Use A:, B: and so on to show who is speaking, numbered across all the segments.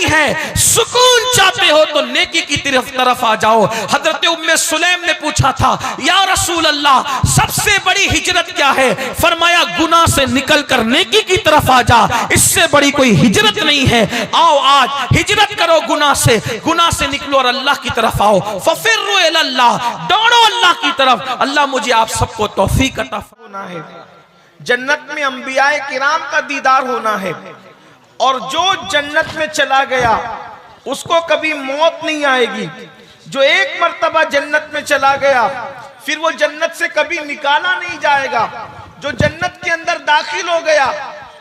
A: है। सुकून चाहते हो तो नेकी की तरफ आ जाओ। हजरत उम्मे सुलैम ने पूछा था, या रसूल अल्लाह सबसे बड़ी हिजरत क्या है? फरमाया गुनाह से निकलकर नेकी की तरफ आ जा, इससे बड़ी कोई हिजरत नहीं है। आओ आज हिजरत करो गुनाह से निकलो और अल्लाह की तरफ आओ। फफिर्रु इलल्लाह, दौड़ो अल्लाह की तरफ। अल्लाह मुझे आप सबको तौफीक अता फरमाए।
B: जन्नत में अंबियाए किराम का दीदार होना है, और जो जन्नत में चला गया उसको कभी मौत नहीं आएगी। जो एक मर्तबा जन्नत में चला गया फिर वो जन्नत से कभी निकाला नहीं जाएगा। जो जन्नत के अंदर दाखिल हो गया,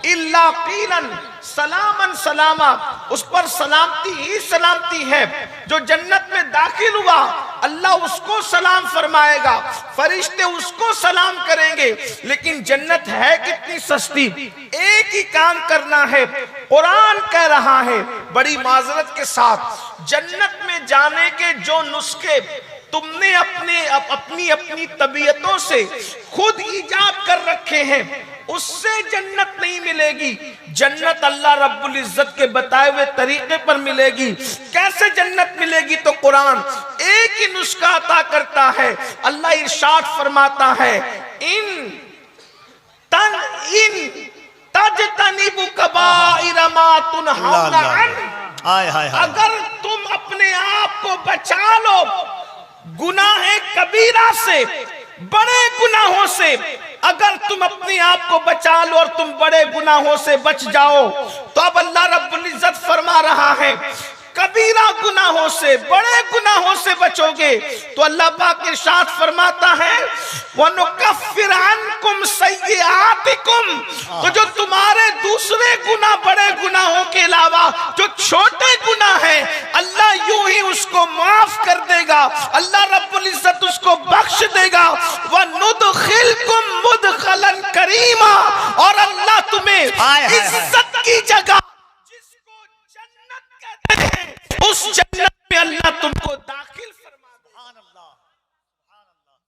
B: इल्ला कीलन सलामन सलामा, उस पर सलामती ही सलामती है। जो जन्नत में दाखिल हुआ अल्लाह उसको सलाम फरमाएगा, फरिश्ते उसको सलाम करेंगे। लेकिन जन्नत है कितनी सस्ती, एक ही काम करना है। कुरान कह रहा है बड़ी माजरत के साथ, जन्नत में जाने के जो नुस्खे तुमने अपनी तबीयतों से खुद ईजाद कर रखे हैं, उससे जन्नत नहीं मिलेगी। जन्नत अल्लाह रब्बुल इज्जत के बताए हुए तरीके पर मिलेगी। कैसे जन्नत मिलेगी? तो कुरान एक ही नुस्खा अता करता है। अल्लाह इरशाद फरमाता है, इन तजतनिबु कबाइर मा तुनहौना अन, अगर तुम अपने आप को बचा लो गुनाह कबीरा से, बड़े गुनाहों से, अगर तुम अपने आप को बचा लो और तुम बड़े गुनाहों से बच जाओ, तो अब अल्लाह रब्बुल इज्जत फरमा रहा है कबीरा गुनाहों से, बड़े गुनाहों से बचोगे तो अल्लाह पाक इरशाद फरमाता है, वनुकफ्फिर अन्कुम सय्यिआतिकुम, तो जो तुम्हारे दूसरे गुनाह बड़े गुनाहों के अलावा जो छोटे गुनाह हैं, अल्लाह यूं ही उसको माफ कर देगा। अल्लाह रब्बुल इज्जत उसको बख्श देगा। वनुदखिलकुम मुदखलन करीमा, और अल्लाह तुम्हें इज्जत की जगह उस जन्नत में अल्लाह तुमको दाखिल फरमा देगा।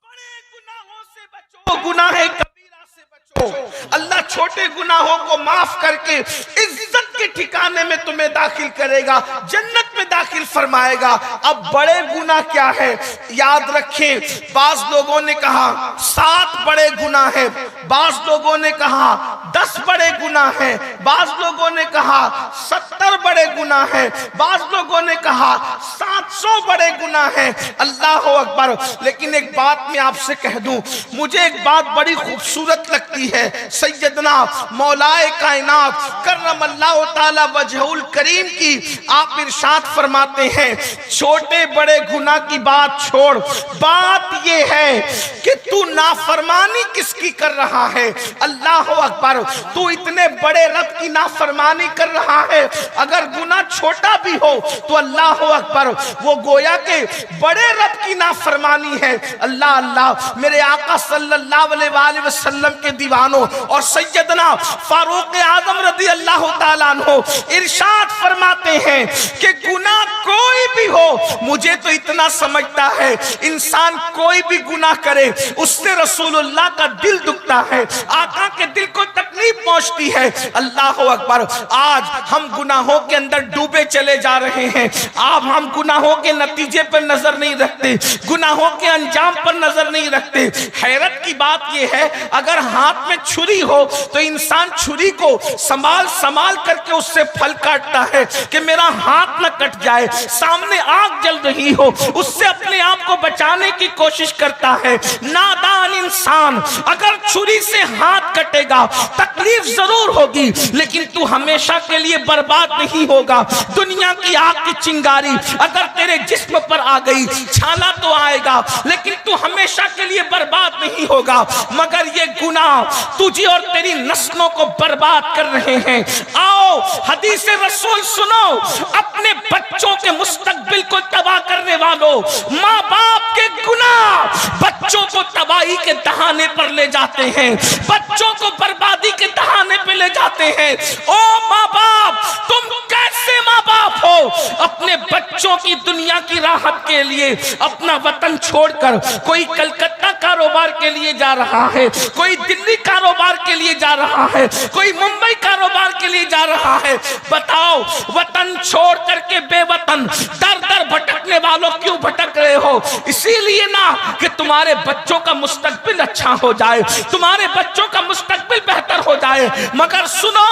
B: बड़े गुनाहों से बचो, गुनाह कबीरा से बचो। अल्लाह छोटे गुनाहों को माफ करके इज्जत के ठिकाने में तुम्हें दाखिल करेगा, जन्नत में दाखिल फरमाएगा। अब बड़े गुनाह क्या है याद रखें। बाज लोगों ने कहा 7 बड़े गुनाह है, बाज लोगों ने कहा 10 बड़े गुनाह है, बाज लोगों ने कहा 70 बड़े गुनाह है, बाज लोगों ने कहा 700 बड़े गुनाह है। अल्लाह अकबर। लेकिन एक बात मैं आपसे कह दूं, मुझे एक बात बड़ी खूबसूरत लगती है। सैयदना मौलाए कायनात करमल्लाहु ताला वजहुल करीम की आप इरशाद फरमाते हैं, छोटे बड़े गुनाह की बात छोड़, बात ये है कि तू नाफरमानी किसकी कर रहा है। अल्लाह अकबर। तू इतने बड़े रब की नाफरमानी कर रहा है, अगर गुनाह छोटा भी हो तो अल्लाह अकबर, वो गोया के बड़े रब की नाफरमानी है। अल्लाह अल्लाह। मेरे आका सल्लल्लाहु अलैहि वसल्लम के दीवानों और सैयदना फारूक आजम रज़ी अल्लाह ताला अन्हु इरशाद फरमाते हैं कि गुनाह कोई भी हो, मुझे तो इतना समझता है इंसान कोई भी गुनाह करे उससे रसूलुल्लाह का दिल दुखता है, आका के दिल को तकलीफ पहुंचती है। अल्लाह अकबर। आज हम गुनाहों के अंदर डूबे चले जा रहे हैं। अब हम गुनाहों के नतीजे पर नजर नहीं रखते, गुनाहों के अंजाम पर नजर नहीं रखते। हैरत की बात यह है, अगर हाथ में छुरी हो तो इंसान छुरी को संभाल संभाल करके उससे फल काटता है कि मेरा हाथ न कट जाए। सामने आग जल रही हो, उससे अपने आप को बचाने की कोशिश करता है। नादान इंसान, अगर छुरी से हाथ कटेगा तकलीफ जरूर होगी, लेकिन तू हमेशा के लिए बर्बाद नहीं होगा। दुनिया की आग की चिंगारी अगर तेरे जिस्म पर आ गई, छाला तो आएगा, लेकिन तू हमेशा के लिए बर्बाद नहीं होगा। मगर ये गुनाह तुझे और तेरी नस्लों को बर्बाद कर रहे हैं। आओ हदीस रसूल सुनो, अपने बच्चों के मुस्तकबिल को तबाह करने वालों, माँ बाप के गुनाह बच्चों को तबाही के दहाने पर ले जाते हैं, बच्चों को बर्बादी के दहाने पर ले जाते हैं। ओ माँ बाप, तुम कैसे माँ बाप हो
A: अपने बच्चों की दुनिया की राहत के लिए अपना वतन छोड़कर कोई कलकत्ता कारोबार के लिए जा रहा है, कोई दिल्ली कारोबार के लिए जा रहा है, कोई मुंबई कारोबार के लिए जा रहा है। बताओ, वतन छोड़ करके बेवतन दर दर भटकने वालों क्यों भटक रहे हो? इसीलिए ना कि तुम्हारे बच्चों का मुस्तकबिल अच्छा हो जाए, तुम्हारे बच्चों का मुस्तकबिल बेहतर हो जाए। मगर सुनो,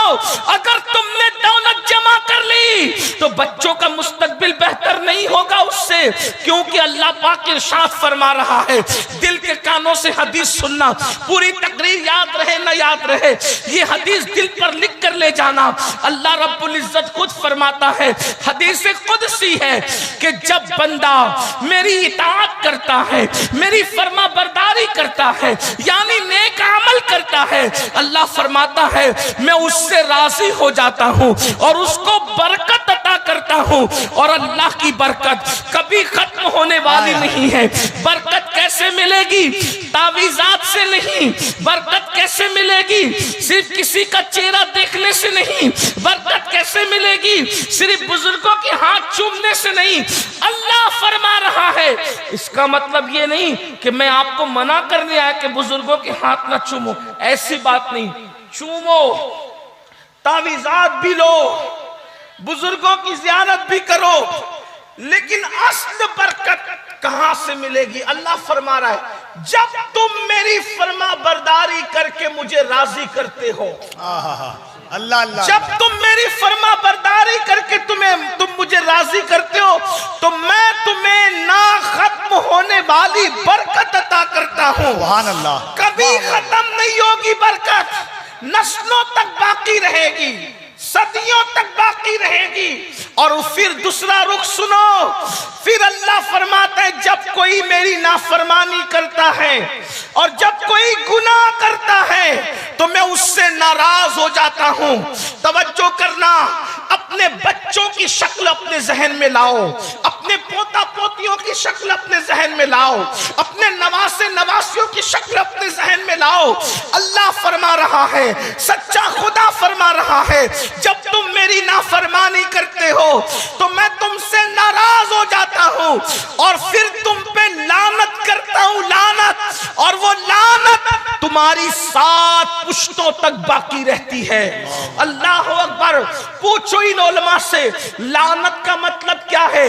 A: अगर तुमने दौलत जमा कर ली तो बच्चों का मुस्तकबिल बेहतर नहीं होगा उससे, क्योंकि अल्लाह पाक इरशाद फरमा रहा है, दिल के कानों से हदीस सुनना, पूरी तकरीर याद रहे ना याद रहे, ये हदीस दिल पर लिख कर ले जाना। अल्लाह रब्बुल इज्जत खुद फरमाता है, हदीस कुदसी है कि जब बंदा मेरी इताअत करता है, मेरी फरमा बरदारी करता है, यानी नेक अमल करता है, अल्लाह फरमाता है मैं उससे राजी हो जाता हूं और उसको बरकत अता करता हूं। और अल्लाह की बरकत कभी खत्म होने वाली नहीं है। बरकत कैसे मिलेगी? तावीज़ात से नहीं। बरकत कैसे मिलेगी? सिर्फ किसी का चेहरा देखने से नहीं। बरकत कैसे मिलेगी? सिर्फ बुजुर्गों के हाथ चूमने से नहीं। अल्लाह फरमा रहा है, इसका मतलब ये नहीं कि मैं आपको मना करने आया कि बुजुर्गों के हाथ ना चूमो, ऐसी बात नहीं। चूमो, तावीज़ात भी लो, बुजुर्गों की ज़ियारत भी करो, लेकिन असल बरकत कहां से मिलेगी? अल्लाह फरमा रहा है, जब तुम मेरी फरमा बरदारी करके मुझे राजी करते हो।
B: अल्लाह अल्लाह।
A: जब तुम मेरी फरमा बरदारी करके तुम मुझे राजी करते हो तो मैं तुम्हें ना खत्म होने वाली बरकत अता करता हूं।
B: सुभान अल्लाह।
A: कभी खत्म नहीं होगी बरकत, नस्लों तक बाकी रहेगी, सदियों तक बाकी रहेगी। और फिर दूसरा रुख सुनो, फिर अल्लाह फरमाता है जब कोई मेरी नाफरमानी करता है और जब कोई गुनाह करता है तो मैं उससे नाराज हो जाता हूं। तवज्जो करना, अपने बच्चों की शक्ल अपने जहन में लाओ, अपने पोता पोतियों की शक्ल अपने जहन में लाओ, अपने नवासे नवासियों की शक्ल अपने जहन में लाओ। अल्लाह फरमा रहा है, सच्चा खुदा फरमा रहा है, जब तुम मेरी नाफरमानी करते हो तो मैं तुमसे नाराज हो जाता हूं और फिर तुम पे लानत करता हूं, लानत। और वो लानत तुम्हारी 7 पुश्तों तक बाकी रहती है। अल्लाह अकबर। पूछो इन उलमा से, लानत का मतलब क्या है?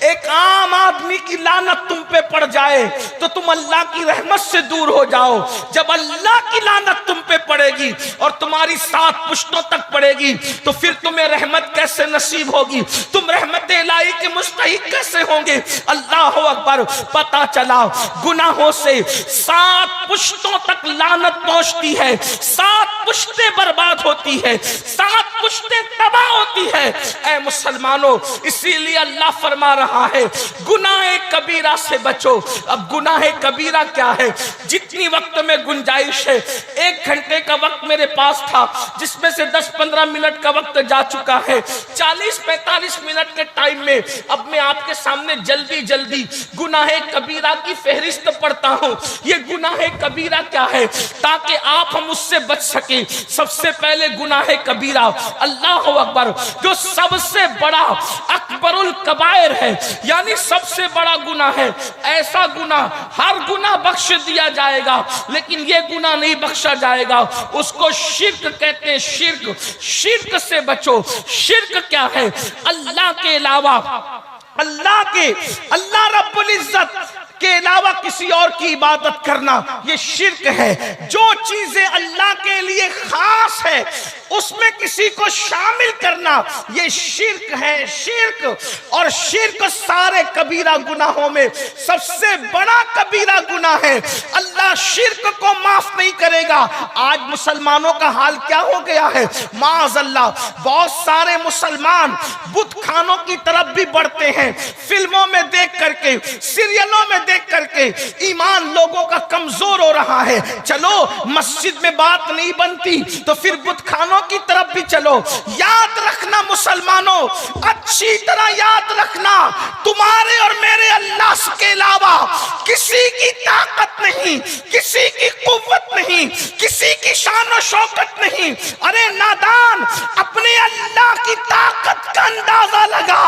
A: एक आम आदमी की लानत तुम पे पड़ जाए तो तुम अल्लाह की रहमत से दूर हो जाओ। जब अल्लाह की लानत तुम पे पड़ेगी और तुम्हारी 7 पुश्तों तक पड़ेगी तो फिर तुम्हें रहमत कैसे नसीब होगी? तुम रहमत इलाही के मुस्तहिक कैसे होंगे? अल्लाह अकबर। पता चला गुनाहों से 7 पुश्तों तक लानत पहुंचती है, 7 पुश्तें बर्बाद होती है, 7 पुश्तें तबाह होती है। ऐ मुसलमानों, इसीलिए अल्लाह फरमा रहा है गुनाह कबीरा से बचो। अब गुनाह कबीरा क्या है? जितनी वक्त में गुंजाइश है, 1 घंटे का वक्त मेरे पास था जिसमें से 10-15 मिनट का वक्त जा चुका है। 40-45 मिनट के टाइम में अब मैं आपके सामने जल्दी जल्दी गुनाह कबीरा की फहरिस्त पढ़ता हूं। ये गुनाह कबीरा क्या है ताकि आप हम उससे बच सके। सबसे पहले गुनाह कबीरा, अल्लाह अकबर, जो सबसे बड़ा अकबरुल कबायर है, यानी सबसे बड़ा गुनाह है। ऐसा गुनाह, हर गुनाह बख्श दिया जाएगा लेकिन ये गुनाह नहीं बख्शा जाएगा, उसको शिर्क कहते हैं। शिर्क, शिर्क से बचो। शिर्क क्या है? अल्लाह के अलावा, अल्लाह रब्बुल इज्जत के अलावा किसी और की इबादत करना, ये शिर्क है। जो चीजें अल्लाह के लिए खास है उसमें किसी को शामिल करना, ये शिर्क है। शिर्क, और शिर्क सारे कबीरा गुनाहों में सबसे बड़ा कबीरा गुनाह है। अल्लाह शिर्क को माफ नहीं करेगा। आज मुसलमानों का हाल क्या हो गया है? माअज़ल्लाह, बहुत सारे मुसलमान बुत खानों की तरफ भी बढ़ते हैं। फिल्मों में देख करके, सीरियलों में देख करके ईमान लोगों का कमजोर हो रहा है। चलो, मस्जिद में बात नहीं बनती तो फिर बुत खानों की तरफ भी चलो। याद रखना मुसलमानों, अच्छी तरह याद रखना, तुम्हारे और मेरे अल्लाह के अलावा किसी की ताकत नहीं, किसी की कुव्वत नहीं, किसी की शान और शौकत नहीं। अरे नादान, अपने अल्लाह की ताकत का अंदाजा लगा।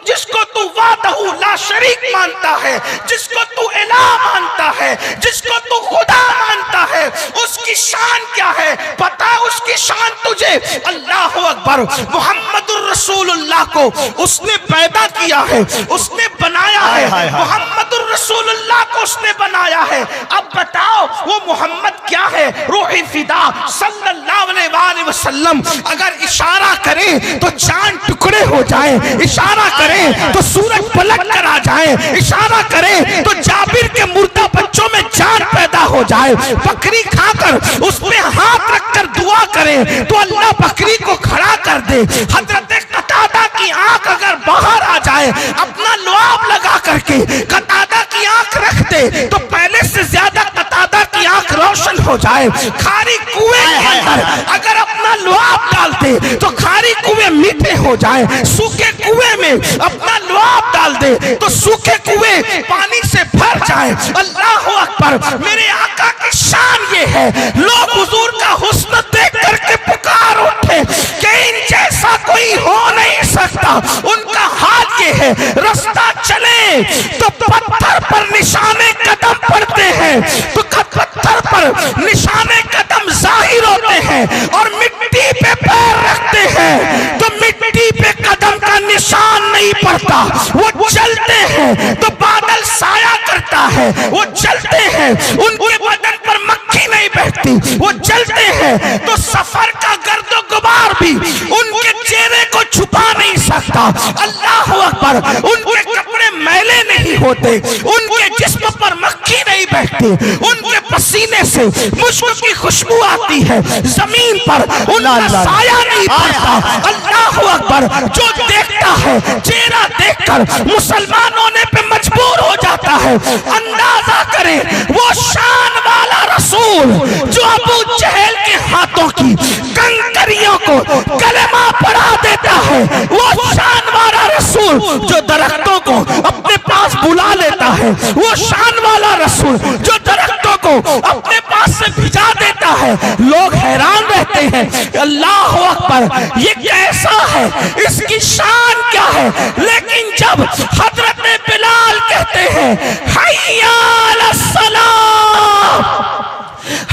B: जिसको तू वादहू ला शरीक मानता है, जिसको तू इलाह मानता है, जिसको तू खुदा मानता है, उसकी शान क्या है पता? उसकी शान तुझे अल्लाह अकबर मुहम्मदुर रसूलुल्लाह को उसने पैदा किया है, उसने बनाया है। मुहम्मदुर रसूलुल्लाह को उसने बनाया है। अब बताओ वो मोहम्मद क्या है? रूह फिदा सल्लल्लाहु अलैहि वसल्लम अगर इशारा करे तो चांद टुकड़े हो जाए, इशारा करे तो सूरज पलट कर आ जाए, इशारा करे तो जाबिर के मुर्दा बच्चों में जान पैदा हो जाए। बकरी खाकर उस पे हाथ रखकर दुआ करे तो अल्लाह बकरी को खड़ा कर दे। हजरत कतादा की आंख अगर बाहर आ जाए, अपना लुआब लगा करके कतादा की आंख रख दे तो पहले से ज्यादा कतादा की आंख रोशन हो जाए। खारी कुएं के अंदर अगर अपना लुआब डाल दे तो खारी कुएं मीठे हो जाए। सूखे कुएं में अपना लुआब डाल दे तो सूखे कुएं पानी से भर जाए। अल्लाह अकबर। मेरे आका की शान ये है, लोग हुजूर का हुस्न देख करके पुकार उठे कि इन जैसा कोई हो नहीं सकता। उनका हाल ये है, रास्ता चले तो पत्थर पर निशाने कदम पड़ते हैं, तो पत्थर पर निशाने कदम जाहिर होते हैं, और मिट्टी पे पैर रखते हैं तो मिट्टी पे कदम का निशान नहीं पड़ता। वो चलते हैं तो बादल साया करता है, वो चलते हैं उनके बदन पर मक्खी नहीं बैठती, वो चलते हैं तो सफर का गर्दो गुबार भी उनके चेहरे को छुपा नहीं सकता। अल्लाह अकबर। उनके कपड़े मैले नहीं होते, उनके जिस्म पर मक्खी नहीं बैठती, उनके पसीने से मुश्क की खुशबू आती है, जमीन पर उनका साया नहीं पड़ता। अल्लाह अकबर। जो देखता है चेहरा देखकर मुसलमान होने पे मजबूर हो जाता है। अंदाजा करें वो शान वाला रसूल जो अबू जहल के हाथों की कंकरियों को कलमा पढ़ा देता है, वो शान वाला रसूल जो दरख्तों को अपने पास बुला लेता है, वो शान वाला रसूल जो दरख्तों को अपने पास से भिजा देता है। लोग हैरान रहते हैं, अल्लाह अकबर ये कैसा है, इसकी शान क्या है? लेकिन जब हजरत बिलाल कहते हैं हय्या अलस सलाह,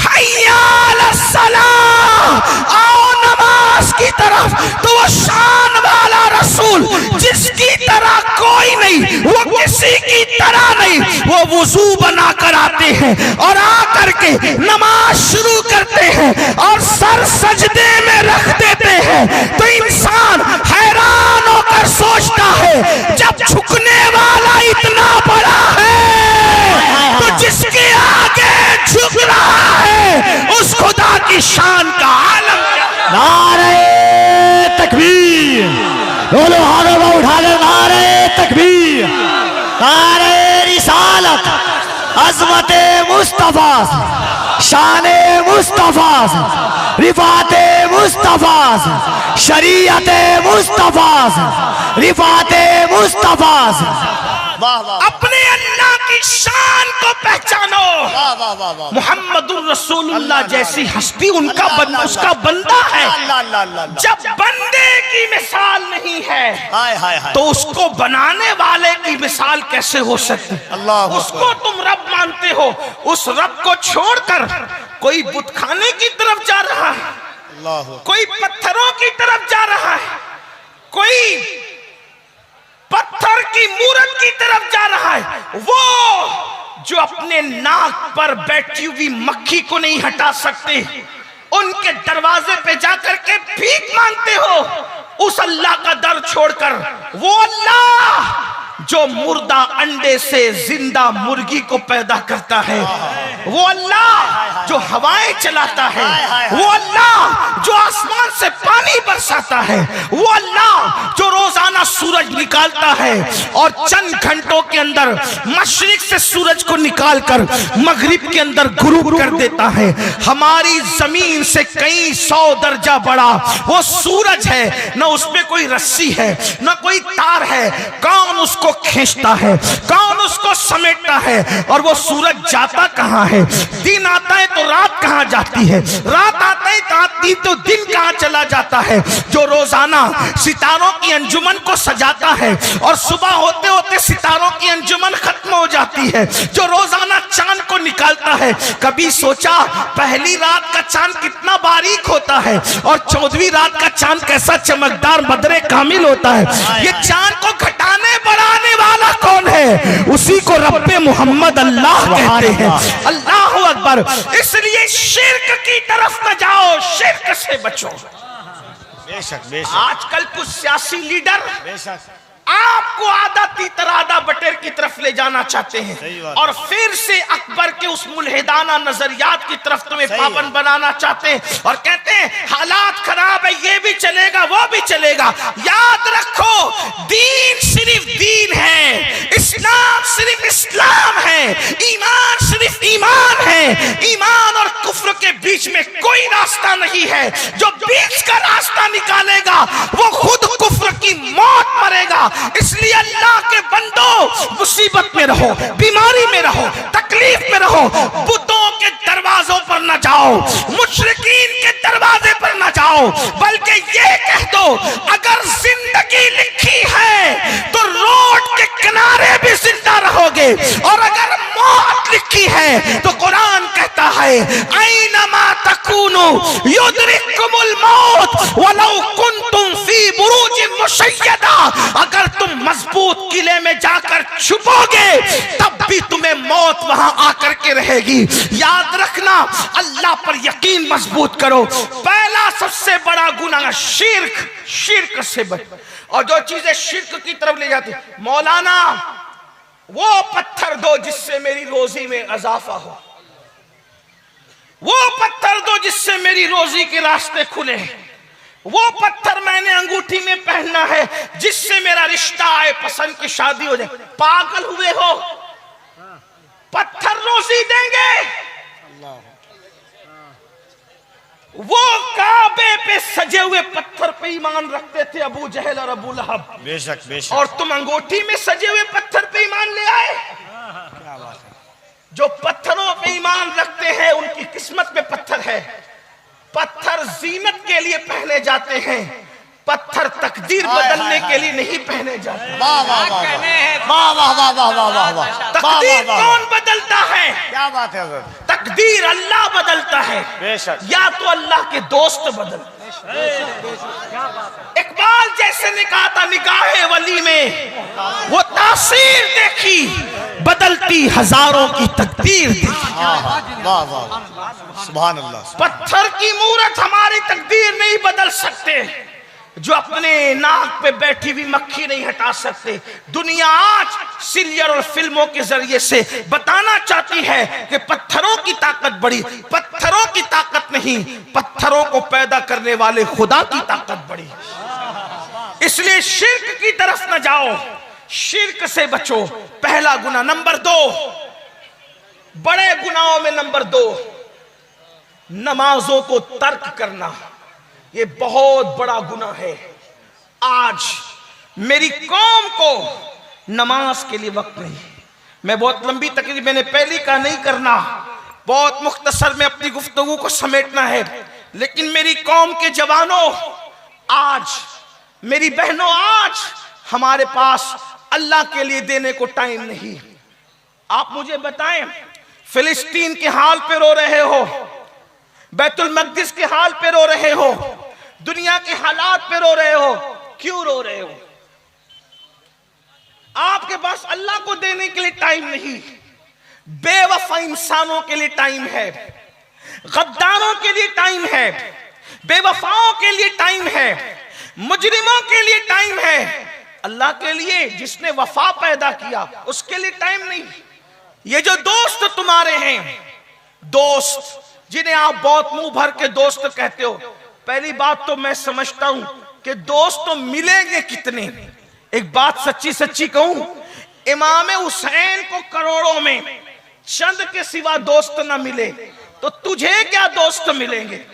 B: हय्या अलस सलाह, आओ नमाज की तरफ, तो वो शान वाला रसूल जिसकी तरह कोई नहीं, वो किसी की तरह नहीं, वो वुजू बना कर आते हैं और आकर के नमाज शुरू करते हैं और सर सजदे में रख देते हैं। तो इंसान हैरान होकर सोचता है जब झुकने वाला इतना बड़ा है तो जिसके आगे झुक रहा है उस खुदा की शान का आलम क्या?
C: नारे तकबीर, बोलो हाथों को उठा कर नारे तकबीर, नारे रिसालत, अज़मत मुस्तफा, शान मुस्तफा, रिफात मुस्तफा, शरीयत मुस्तफा, रिफात मुस्तफा।
B: अपने अल्लाह की शान को पहचानो। मुहम्मदुर रसूलुल्लाह जैसी हस्ती उनका बंदा, उसका बंदा है। जब बंदे की मिसाल नहीं है तो उसको बनाने वाले की मिसाल कैसे हो सकती? उसको तुम रब मानते हो, उस रब को छोड़कर कोई बुतखाने की तरफ जा रहा है, कोई पत्थरों की तरफ जा रहा है, कोई पत्थर की मूरत की तरफ जा रहा है। वो जो अपने नाक पर बैठी हुई मक्खी को नहीं हटा सकते, उनके दरवाजे पे जाकर के भीख मांगते हो उस अल्लाह का दर छोड़कर। वो अल्लाह जो मुर्दा अंडे से जिंदा मुर्गी को पैदा करता है, वो अल्लाह जो हवाएं चलाता है, वो अल्लाह जो आसमान से पानी बरसाता है, वो अल्लाह जो रोजाना सूरज निकालता है और चंद घंटों के अंदर मशरिक से सूरज को निकालकर मगरिब के अंदर गुरूब कर देता है। हमारी जमीन से कई 100 दर्जा बड़ा वो सूरज है, न उसमें कोई रस्सी है न कोई तार है। कौन उसको खींचता है, कौन उसको समेटता है, और वो सूरज जाता कहां है? है, दिन आता है तो रात कहां जाती है, रात आती तो दिन कहां चला जाता है। जो रोजाना सितारों की अंजुमन को सजाता है और सुबह होते होते सितारों की अंजुमन खत्म हो जाती है, जो रोजाना चांद को निकालता है, कभी सोचा पहली रात का चांद कितना बारीक होता है और 14वीं रात का चांद कैसा चमकदार बदरे कामिल होता है। ये चांद को घटाने बढ़ाने वाला कौन है? उसी को रब्बे मोहम्मद अल्लाह कहते हैं। अल्लाह अकबर। इसलिए शिर्क की तरफ न जाओ, शिर्क से बचो।
C: बेशक बेशक।
B: आजकल कुछ सियासी लीडर
C: बेशक
B: आपको आधा तीतर आधा बटेर की तरफ ले जाना चाहते
C: सही
B: हैं
C: बात।
B: और फिर से अकबर के उस मुल्हिदाना नजरियात की तरफ तुम्हें
C: सही
B: पाबंद बनाना चाहते हैं और कहते हैं हालात खराब है, ये भी चलेगा वो भी चलेगा। याद रखो, दीन सिर्फ दीन है, इस्लाम सिर्फ इस्लाम है, ईमान सिर्फ ईमान है। ईमान और कुफ्र के बीच में कोई रास्ता नहीं है। जो बीच का रास्ता निकालेगा वो खुद कुफ्र की मौत मरेगा। इसलिए अल्लाह के बंदो, मुसीबत में रहो, बीमारी में रहो, तकलीफ में रहो, बुतों के दरवाजों पर न जाओ, मुशरिकीन के दरवाजे पर न जाओ, बल्कि ये कह दो अगर जिंदगी लिखी है तो रोड के किनारे भी जिंदा रहोगे और अगर मौत लिखी है तो कुरान कहता है ऐनमा तकूनु युदरिकुमुल मौत वलौ कुंतुम फी बुरूजिन मुशय्यदा। अगर तुम मजबूत किले में जाकर छुपोगे तब भी तुम्हें मौत वहां आकर के रहेगी। याद रखना, अल्लाह पर यकीन मजबूत करो। पहला सबसे बड़ा गुनाह शिर्क, शिर्क से बच। और जो चीजें शिर्क की तरफ ले जाती, मौलाना वो पत्थर दो जिससे मेरी रोजी में इजाफा हो, वो पत्थर दो जिससे मेरी रोजी के रास्ते खुले, वो पत्थर मैंने अंगूठी में पहनना है जिससे मेरा रिश्ता आए, पसंद की शादी हो जाए। पागल हुए हो? पत्थर रोजी देंगे? वो काबे पे सजे हुए पत्थर पे ईमान रखते थे अबू जहल और अबू लहब।
C: बेशक बेशक।
B: और तुम अंगूठी में सजे हुए पत्थर पे ईमान ले आए।
C: क्या बात है।
B: जो पत्थरों पे ईमान रखते हैं उनकी किस्मत में पत्थर है। पत्थर जीनत के लिए पहने जाते हैं, पत्थर तकदीर बदलने के लिए नहीं पहने जाते।
C: वाह वाह वाह वाह वाह वाह वाह वाह वाह।
B: तकदीर कौन बदलता है?
C: क्या बात है हज़रत।
B: तकदीर अल्लाह बदलता है।
C: बेशक।
B: या तो अल्लाह के दोस्त बदल। इकबाल जैसे ने कहा था निगाहे वली में वो तासीर देखी, बदलती हजारों की तकदीर देखी।
C: वाह वाह सुभान अल्लाह।
B: पत्थर की मूरत हमारी तकदीर नहीं बदल सकते, जो अपने नाक पे बैठी हुई मक्खी नहीं हटा सकते। दुनिया आज सीरियल और फिल्मों के जरिए से बताना चाहती है कि पत्थरों की ताकत बड़ी। पत्थरों की ताकत नहीं, पत्थरों को पैदा करने वाले खुदा की ताकत बड़ी। इसलिए शिर्क की तरफ न जाओ, शिर्क से बचो। पहला गुनाह। नंबर 2, बड़े गुनाहों में नंबर 2, नमाजों को तर्क करना। ये बहुत बड़ा गुनाह है। आज मेरी कौम को नमाज के लिए वक्त नहीं। मैं बहुत लंबी तकरीर मैंने पहली का नहीं करना, बहुत मुख्तसर में अपनी गुफ्तगू को समेटना है। लेकिन मेरी कौम के जवानों, आज मेरी बहनों, आज हमारे पास अल्लाह के लिए देने को टाइम नहीं। आप मुझे बताएं, फिलिस्तीन के हाल पे रो रहे हो, बैतुल मक़दिस के हाल पे रो रहे हो, दुनिया के हालात पे रो रहे हो, क्यों रो रहे हो? आपके पास अल्लाह को देने के लिए टाइम नहीं, बेवफा इंसानों के लिए टाइम है, गद्दारों के लिए टाइम है, बेवफाओं के लिए टाइम है, मुजरिमों के लिए टाइम है। अल्लाह के लिए जिसने वफा पैदा किया उसके लिए टाइम नहीं। ये जो दोस्त तुम्हारे हैं, दोस्त जिन्हें आप बहुत मुंह भर के दोस्त कहते हो, पहली बात तो मैं समझता हूं कि दोस्त तो मिलेंगे कितने। एक बात सच्ची सच्ची कहूं, इमाम हुसैन को करोड़ों में चंद के सिवा दोस्त ना मिले तो तुझे क्या दोस्त मिलेंगे?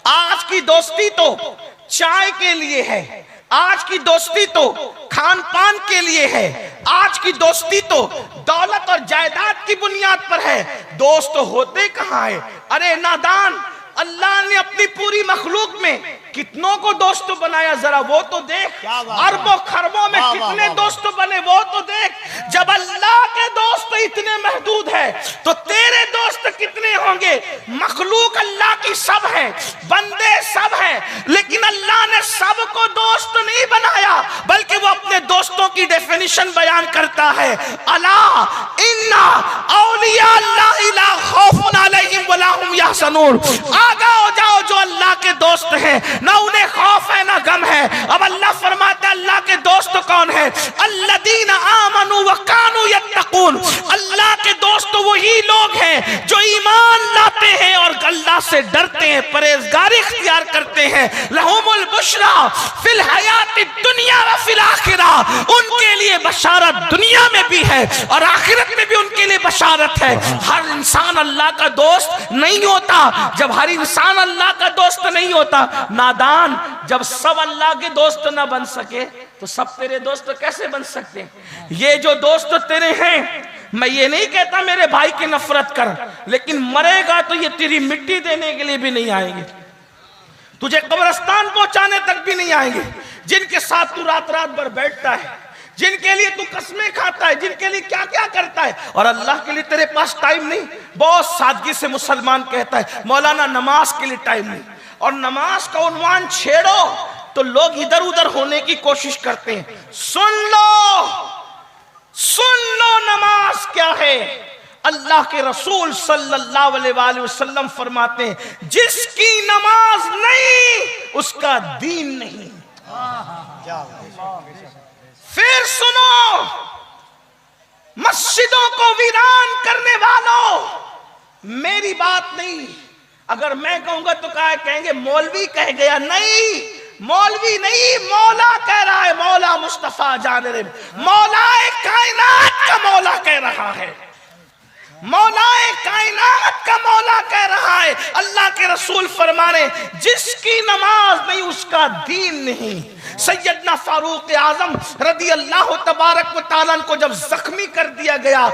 B: आज की दोस्ती तो चाय के लिए है, आज की दोस्ती तो खान पान के लिए है, आज की दोस्ती तो दौलत और जायदाद की बुनियाद पर है। दोस्त होते कहाँ है? अरे नादान, अल्लाह ने अपनी पूरी मखलूक में कितनों को दोस्त बनाया, जरा वो तो देख। अरबों खरबों में कितने दोस्त बने वो तो देख। जब अल्लाह के दोस्त इतने महदूद है तो तेरे दोस्त कितने होंगे? मखलूक अल्लाह की सब है, बंदे सब है, लेकिन अल्लाह ने सबको दोस्त नहीं बनाया, बल्कि वो अपने दोस्तों की डेफिनेशन बयान करता है। अला इन्ना औलिया अल्लाह ला खौफुन अलैहिम वला हुम यहज़नून। आगा हो जाओ, जो अल्लाह के दोस्त हैं ना उन्हें खौफ है ना गम है। अब अल्लाह फरमाता है अल्लाह के दोस्त कौन है? अल्लदीना आमनू व कानू यत्तकून। अल्लाह के दोस्त वही लोग हैं जो ईमान लाते हैं और अल्लाह से डरते हैं, परहेजगारी इख्तियार करते हैं। लहुमुल बुशरा फिल हयाति दुनिया व फिल आखिरा। उनके लिए बशारत दुनिया में भी है और आखिरत में भी उनके लिए बशारत है। हर इंसान अल्लाह का दोस्त नहीं होता। जब हर इंसान अल्लाह का दोस्त नहीं होता, नादान, जब सब अल्लाह के दोस्त ना बन सके तो सब तेरे दोस्त कैसे बन सकते हैं? ये जो दोस्त तेरे हैं, मैं ये नहीं कहता मेरे भाई की नफरत कर, लेकिन मरेगा तो ये तेरी मिट्टी देने के लिए भी नहीं आएंगे, तुझे कब्रिस्तान पहुंचाने तक भी नहीं आएंगे। जिनके साथ तू रात रात भर बैठता है, जिनके लिए तू कसमें खाता है, जिनके लिए क्या क्या करता है, और अल्लाह के लिए तेरे पास टाइम नहीं। बहुत सादगी से मुसलमान कहता है मौलाना नमाज के लिए टाइम नहीं, और नमाज का उन्वान छेड़ो तो लोग इधर उधर होने की कोशिश करते हैं। सुन लो नमाज क्या है। अल्लाह के रसूल सल्लल्लाहु अलैहि वसल्लम फरमाते हैं जिसकी नमाज नहीं उसका दीन नहीं। फिर सुनो, मस्जिदों को वीरान करने वालों, मेरी बात नहीं, अगर मैं कहूंगा तो कहेंगे मौलवी कह गया। नहीं, मौलवी नहीं, मौला कह रहा है। मौला मुस्तफा जाने, मौलाए कायनात का मौला कह रहा है, मौलाए कायनात का मौला कह रहा है। अल्लाह के रसूल फरमाने जिसकी नमाज नहीं उसका दीन नहीं। सैयदना फारूक आजम रदी अल्लाह तबारक व तआला को जब जख्मी कर दिया गया,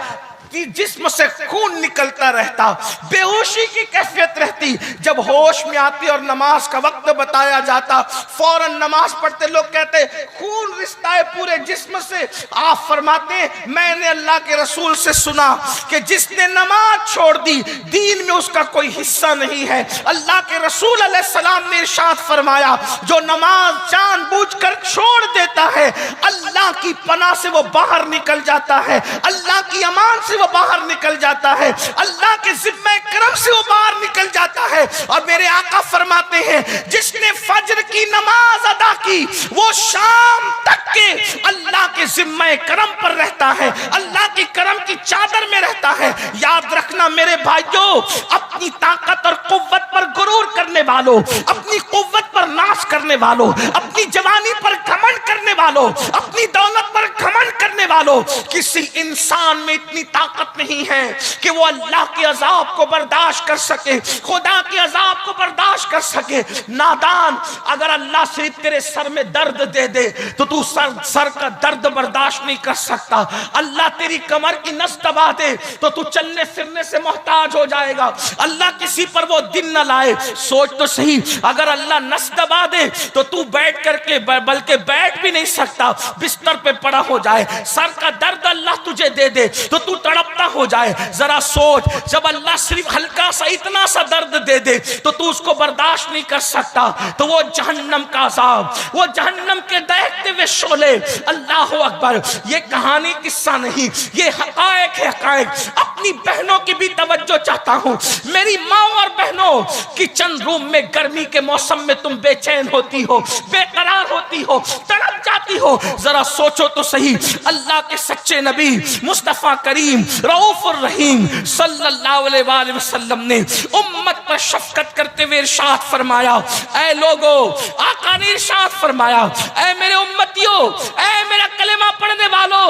B: जिस्म से खून निकलता रहता, बेहोशी की कैफियत रहती, जब होश में आती और नमाज का वक्त बताया जाता, फौरन नमाज पढ़ते लोग कहते खून रिश्ता है पूरे जिस्म से। आप फरमाते मैंने अल्लाह के रसूल से सुना कि जिसने नमाज छोड़ दी दीन में उसका कोई हिस्सा नहीं है। अल्लाह के रसूल अलैहिस्सलाम ने इरशाद फरमाया जो नमाज जानबूझकर छोड़ देता है अल्लाह की पनाह से वो बाहर निकल जाता है, अल्लाह की अमान से बाहर निकल जाता है, अल्लाह के जिम्मे करम से वो बाहर निकल जाता है। और मेरे आका फरमाते हैं जिसने फज्र की नमाज अदा की वो शाम तक के अल्लाह के जिम्मे करम पर रहता है, अल्लाह की करम की चादर में रहता है। याद रखना मेरे भाइयों, अपनी ताकत और कुव्वत पर गुरूर करने वालों, अपनी कुव्वत पर नाश करने वालों, अपनी जवानी पर घमंड करने वालों, अपनी दौलत पर घमंड करने वालों, किसी इंसान में इतनी ताकत नहीं है कि वो अल्लाह के अजाब को बर्दाश्त कर सके, खुदा के अजाब को बर्दाश्त कर सके। नादान, अगर अल्लाह सिर्फ तेरे सर में दर्द दे दे तो तू सर का दर्द बर्दाश्त नहीं कर सकता। अल्लाह तेरी कमर की नस दबा दे तो तू चलने फिरने से मोहताज हो जाएगा। अल्लाह किसी पर वो दिन न लाए, सोच तो सही, अगर अल्लाह नस दबा दे तो तू बैठ करके बल्कि बैठ भी नहीं सकता, बिस्तर पे पड़ा हो जाए। सर का दर्द अल्लाह तुझे दे दे तो तू तड़पता हो जाए। जरा सोच, जब अल्लाह सिर्फ हल्का सा इतना सा दर्द दे दे तो तू उसको बर्दाश्त नहीं कर सकता, तो वो जहन्नम का अजाब, वो जहन्नम के दहकते हुए शोले। अल्लाह अकबर, ये कहानी किस्सा नहीं, ये हकायक है, हकायक। अपनी बहनों की भी तवज्जो चाहता हूँ। मेरी माँ और बहनों, किचन रूम में गर्मी के मौसम में तुम बेचैन होती हो, बेकरार होती हो, तड़प जाती हो। जरा सोचो तो सही, अल्लाह के सच्चे नबी मुस्तफा करीम रऊफुर रहीम सल्लल्लाहु अलैहि वसल्लम ने उम्मत पर शफकत करते हुए इरशाद फरमाया, ऐ लोगो, आका ने इरशाद फरमाया, ऐ मेरे उम्मतियों, ऐ मेरा कलेमा पढ़ने वालों,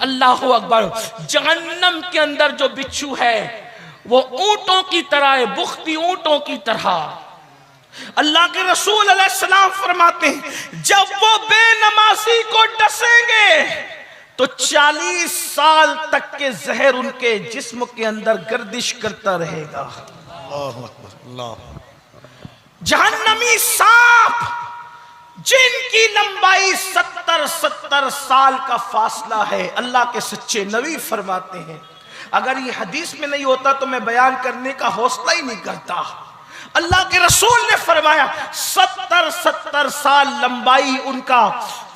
B: अल्लाहु अकबर, जहन्नम के अंदर जो बिच्छू है वो ऊंटों की तरह है, बुख्ती ऊंटों की तरह। अल्लाह के रसूल अलैहिस्सलाम फरमाते हैं जब वो बेनमाजी को डसेंगे तो 40 साल तक के जहर उनके जिस्म के अंदर गर्दिश करता रहेगा।
C: अल्लाहु अकबर, अल्लाह।
B: जहन्नमी सांप जिनकी लंबाई 70 साल का फासला है, अल्लाह के सच्चे नबी फरमाते हैं अगर ये हदीस में नहीं होता तो मैं बयान करने का हौसला ही नहीं करता। अल्लाह के रसूल ने फरमाया 70 साल लंबाई उनका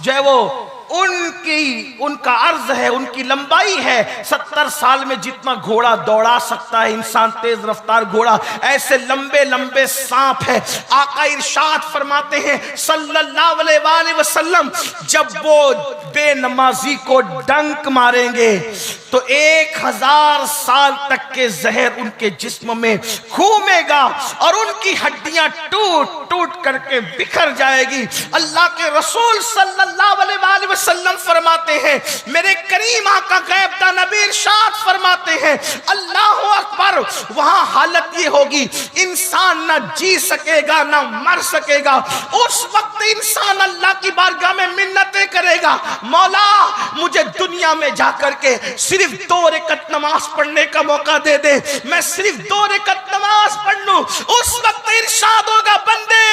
B: जो है वो उनका अर्ज है, उनकी लंबाई है। 70 साल में जितना घोड़ा दौड़ा सकता है इंसान, तेज रफ्तार घोड़ा, ऐसे लंबे लंबे सांप है। आका इरशाद फरमाते हैं सल्लल्लाहु अलैहि वसल्लम जब वो बेनमाजी को डंक मारेंगे तो 1000 साल तक के जहर उनके जिस्म में घूमेगा और उनकी हड्डियां टूट टूट करके बिखर जाएगी। अल्लाह के रसूल सल्लल्लाहु अलैहि वसल्लम फरमाते हैं, मेरे करीम आका गैबदा नबी इरशाद फरमाते हैं अल्लाह अकबर, वहां हालत ये होगी इंसान ना जी सकेगा ना मर सकेगा। उस वक्त इंसान अल्लाह की बारगाह में मिन्नतें करेगा, मौला मुझे दुनिया में जाकर के सिर्फ 2 रकात नमाज पढ़ने का मौका दे दे, मैं सिर्फ 2 रकात नमाज पढ़ लूं। उस वक्त इरशाद होगा बंदे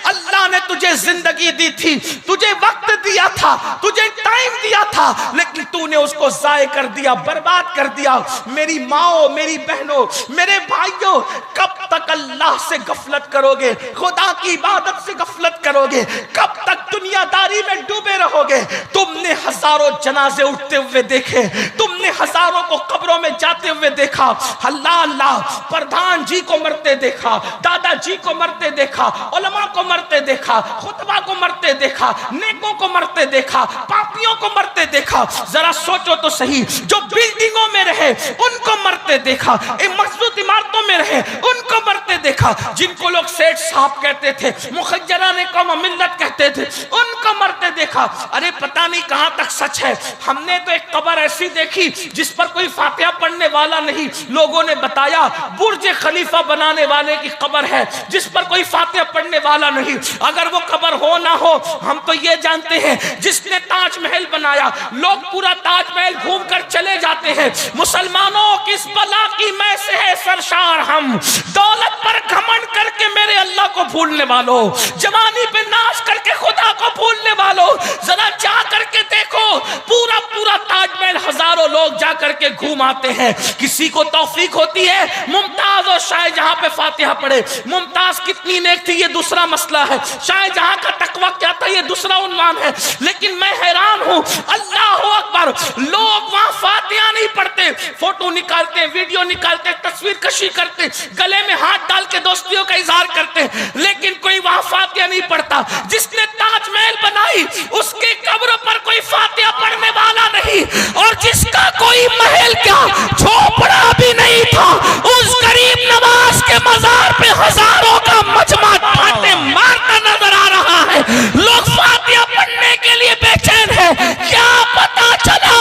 B: अल्लाह ने तुझे जिंदगी दी थी, तुझे वक्त दिया था, तुझे टाइम दिया था, लेकिन तूने उसको जाये कर दिया, बर्बाद कर दिया। मेरी माओ, मेरी बहनों, मेरे भाइयों, कब तक अल्लाह से गफलत करोगे, खुदा की इबादत से गफलत करोगे, कब तक दुनियादारी में डूबे रहोगे। तुमने हजारों जनाजे उठते हुए देखे, तुमने हजारों को कब्रों में जाते हुए देखा, अल्लाह अल्लाह, प्रधान जी को मरते देखा, दादाजी को मरते देखा, उलमा को मरते देखा, खुतबा को मरते देखा, नेकों को मरते देखा, पापियों को मरते देखा। जरा सोचो तो सही, जो बिल्डिंगों में रहे उनको मरते देखा, मजबूत इमारतों में रहे उनको मरते देखा, जिनको लोग सेठ साहब कहते थे, मुखज्जराने कौम मिल्लत कहते थे, उनको मरते देखा। अरे पता नहीं कहां तक सच है। हमने तो एक कब्र ऐसी देखी जिस पर कोई फातिहा पढ़ने वाला नहीं, लोगों ने बताया बुर्ज खलीफा बनाने वाले की कब्र है जिस पर कोई फातिहा पढ़ने वाला नहीं। अगर वो कब्र हो ना हो, हम तो ये जानते हैं जिसने ताजमहल बनाया, लोग पूरा ताजमहल घूम कर चले जाते हैं। मुसलमानों किस बला की मैं से है सरशार हम, दौलत पर घमंड करके मेरे अल्लाह को भूलने वालों, जवानी पे नाश करके खुदा को भूलने वालों, जरा जा करके देखो पूरा पूरा ताजमहल हजारों लोग जा करके घूम आते हैं। किसी को तौफीक होती है मुमताज और शाहजहां पे फातिहा पढ़े। मुमताज कितनी नेक थी ये दूसरा मसला है, शाहजहां का तकवा क्या था ये दूसरा उन्वान है। लेकिन मैं हैरान हूं, अल्लाह अकबर, लोग वहां फातिहा नहीं पढ़ते, फोटो निकालते, वीडियो निकालते, तस्वीर कशी करते, गले में हाथ डाल के दोस्तियों का इजहार करते, लेकिन कोई वहां फातिहा नहीं पढ़ता। जिसने ताजमहल बनाई उसके कब्र पर कोई फातिहा पढ़ने वाला नहीं, और जिसका कोई महल क्या झोपड़ा भी नहीं था, उस गरीब नवाज के मजार पे हजारों का मजमा फाटे मारता नजर आ रहा है। लोग फातिहा पढ़ने के लिए बेचैन है। क्या पता चला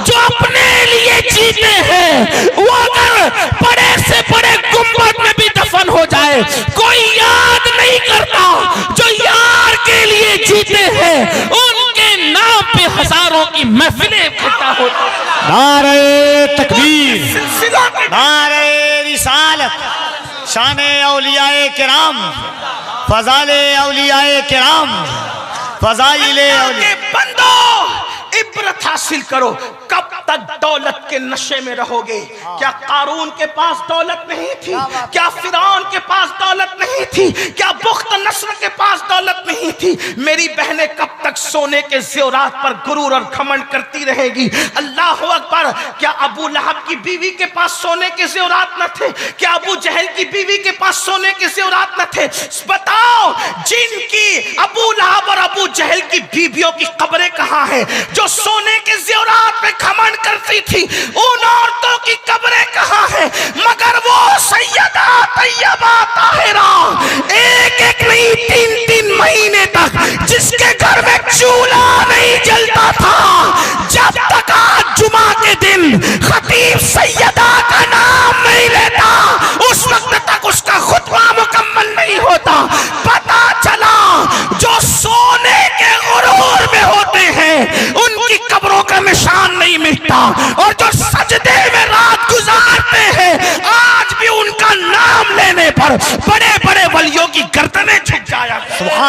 B: जो अपने लिए जीते हैं वो अगर बड़े से बड़े गुंबद में भी दफन हो जाए, कोई याद नहीं करता। जो यार के लिए जीते हैं उनके नाम पे हजारों की महफिलें इकट्ठा होती।
C: नारे तकबीर, नारे रिसालत, शाने औलियाए किराम, फजाले औलियाए किराम, फजाइले औलिया।
B: बंदो इब्रत हासिल करो। कब तक दौलत के नशे में रहोगे? क्या कारून के पास दौलत नहीं थी? क्या फिरौन के पास दौलत नहीं थी? क्या बुख्त नस्र के पास दौलत नहीं थी? मेरी बहनें कब तक सोने के ज़ेवरात पर गुरूर और घमंड करती रहेगी? अल्लाह अकबर, क्या अबू लहब की बीवी के पास सोने के ज़ेवरात न थे? क्या अबू जहल की बीवी के पास सोने के ज़ेवरात न थे? बताओ, जिनकी अबू लहब और अबू जहल की बीवियों की कब्रें कहां हैं? जो सोने के ज़ेवरात पे घमंड करती थी, उन औरतों की कब्रें कहां हैं? मगर वो सैयदा तैयबा ताहिरा एक एक नहीं 3-3 महीने तक जिसके घर में चूल्हा नहीं जलता था, जब तक आज जुमा के दिन खतीब सैयदा का नाम नहीं लेता उस वक्त तक उसका खुतबा मुकम्मल नहीं होता।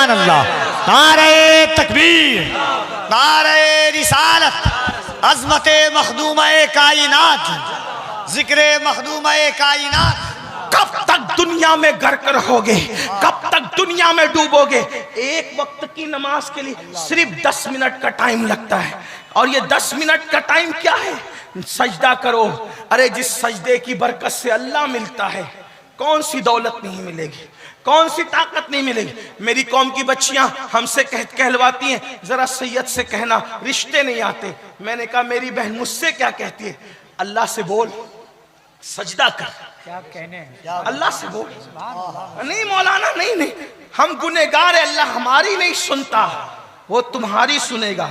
C: सुभान अल्लाह। नारे तकबीर, नारे रिसालत, अज़मत मखदूम-ए कायनात, जिक्र मखदूम-ए कायनात।
B: कब तक दुनिया में गर्क रहोगे, कब तक दुनिया में डूबोगे? एक वक्त की नमाज के लिए सिर्फ 10 मिनट का टाइम लगता है, और ये 10 मिनट का टाइम क्या है? सजदा करो। अरे जिस सजदे की बरकत से अल्लाह मिलता है, कौन सी दौलत नहीं मिलेगी, कौन सी ताकत नहीं मिलेगी। मेरी कौम की बच्चियां हमसे कहलवाती हैं, जरा सैयद से कहना रिश्ते नहीं आते। मैंने कहा मेरी बहन मुझसे क्या कहती है? अल्लाह से बोल, सजदा कर,
C: क्या कहने,
B: अल्लाह से बोल। नहीं मौलाना, नहीं नहीं, हम गुनहगार है, अल्लाह हमारी नहीं सुनता, वो तुम्हारी सुनेगा।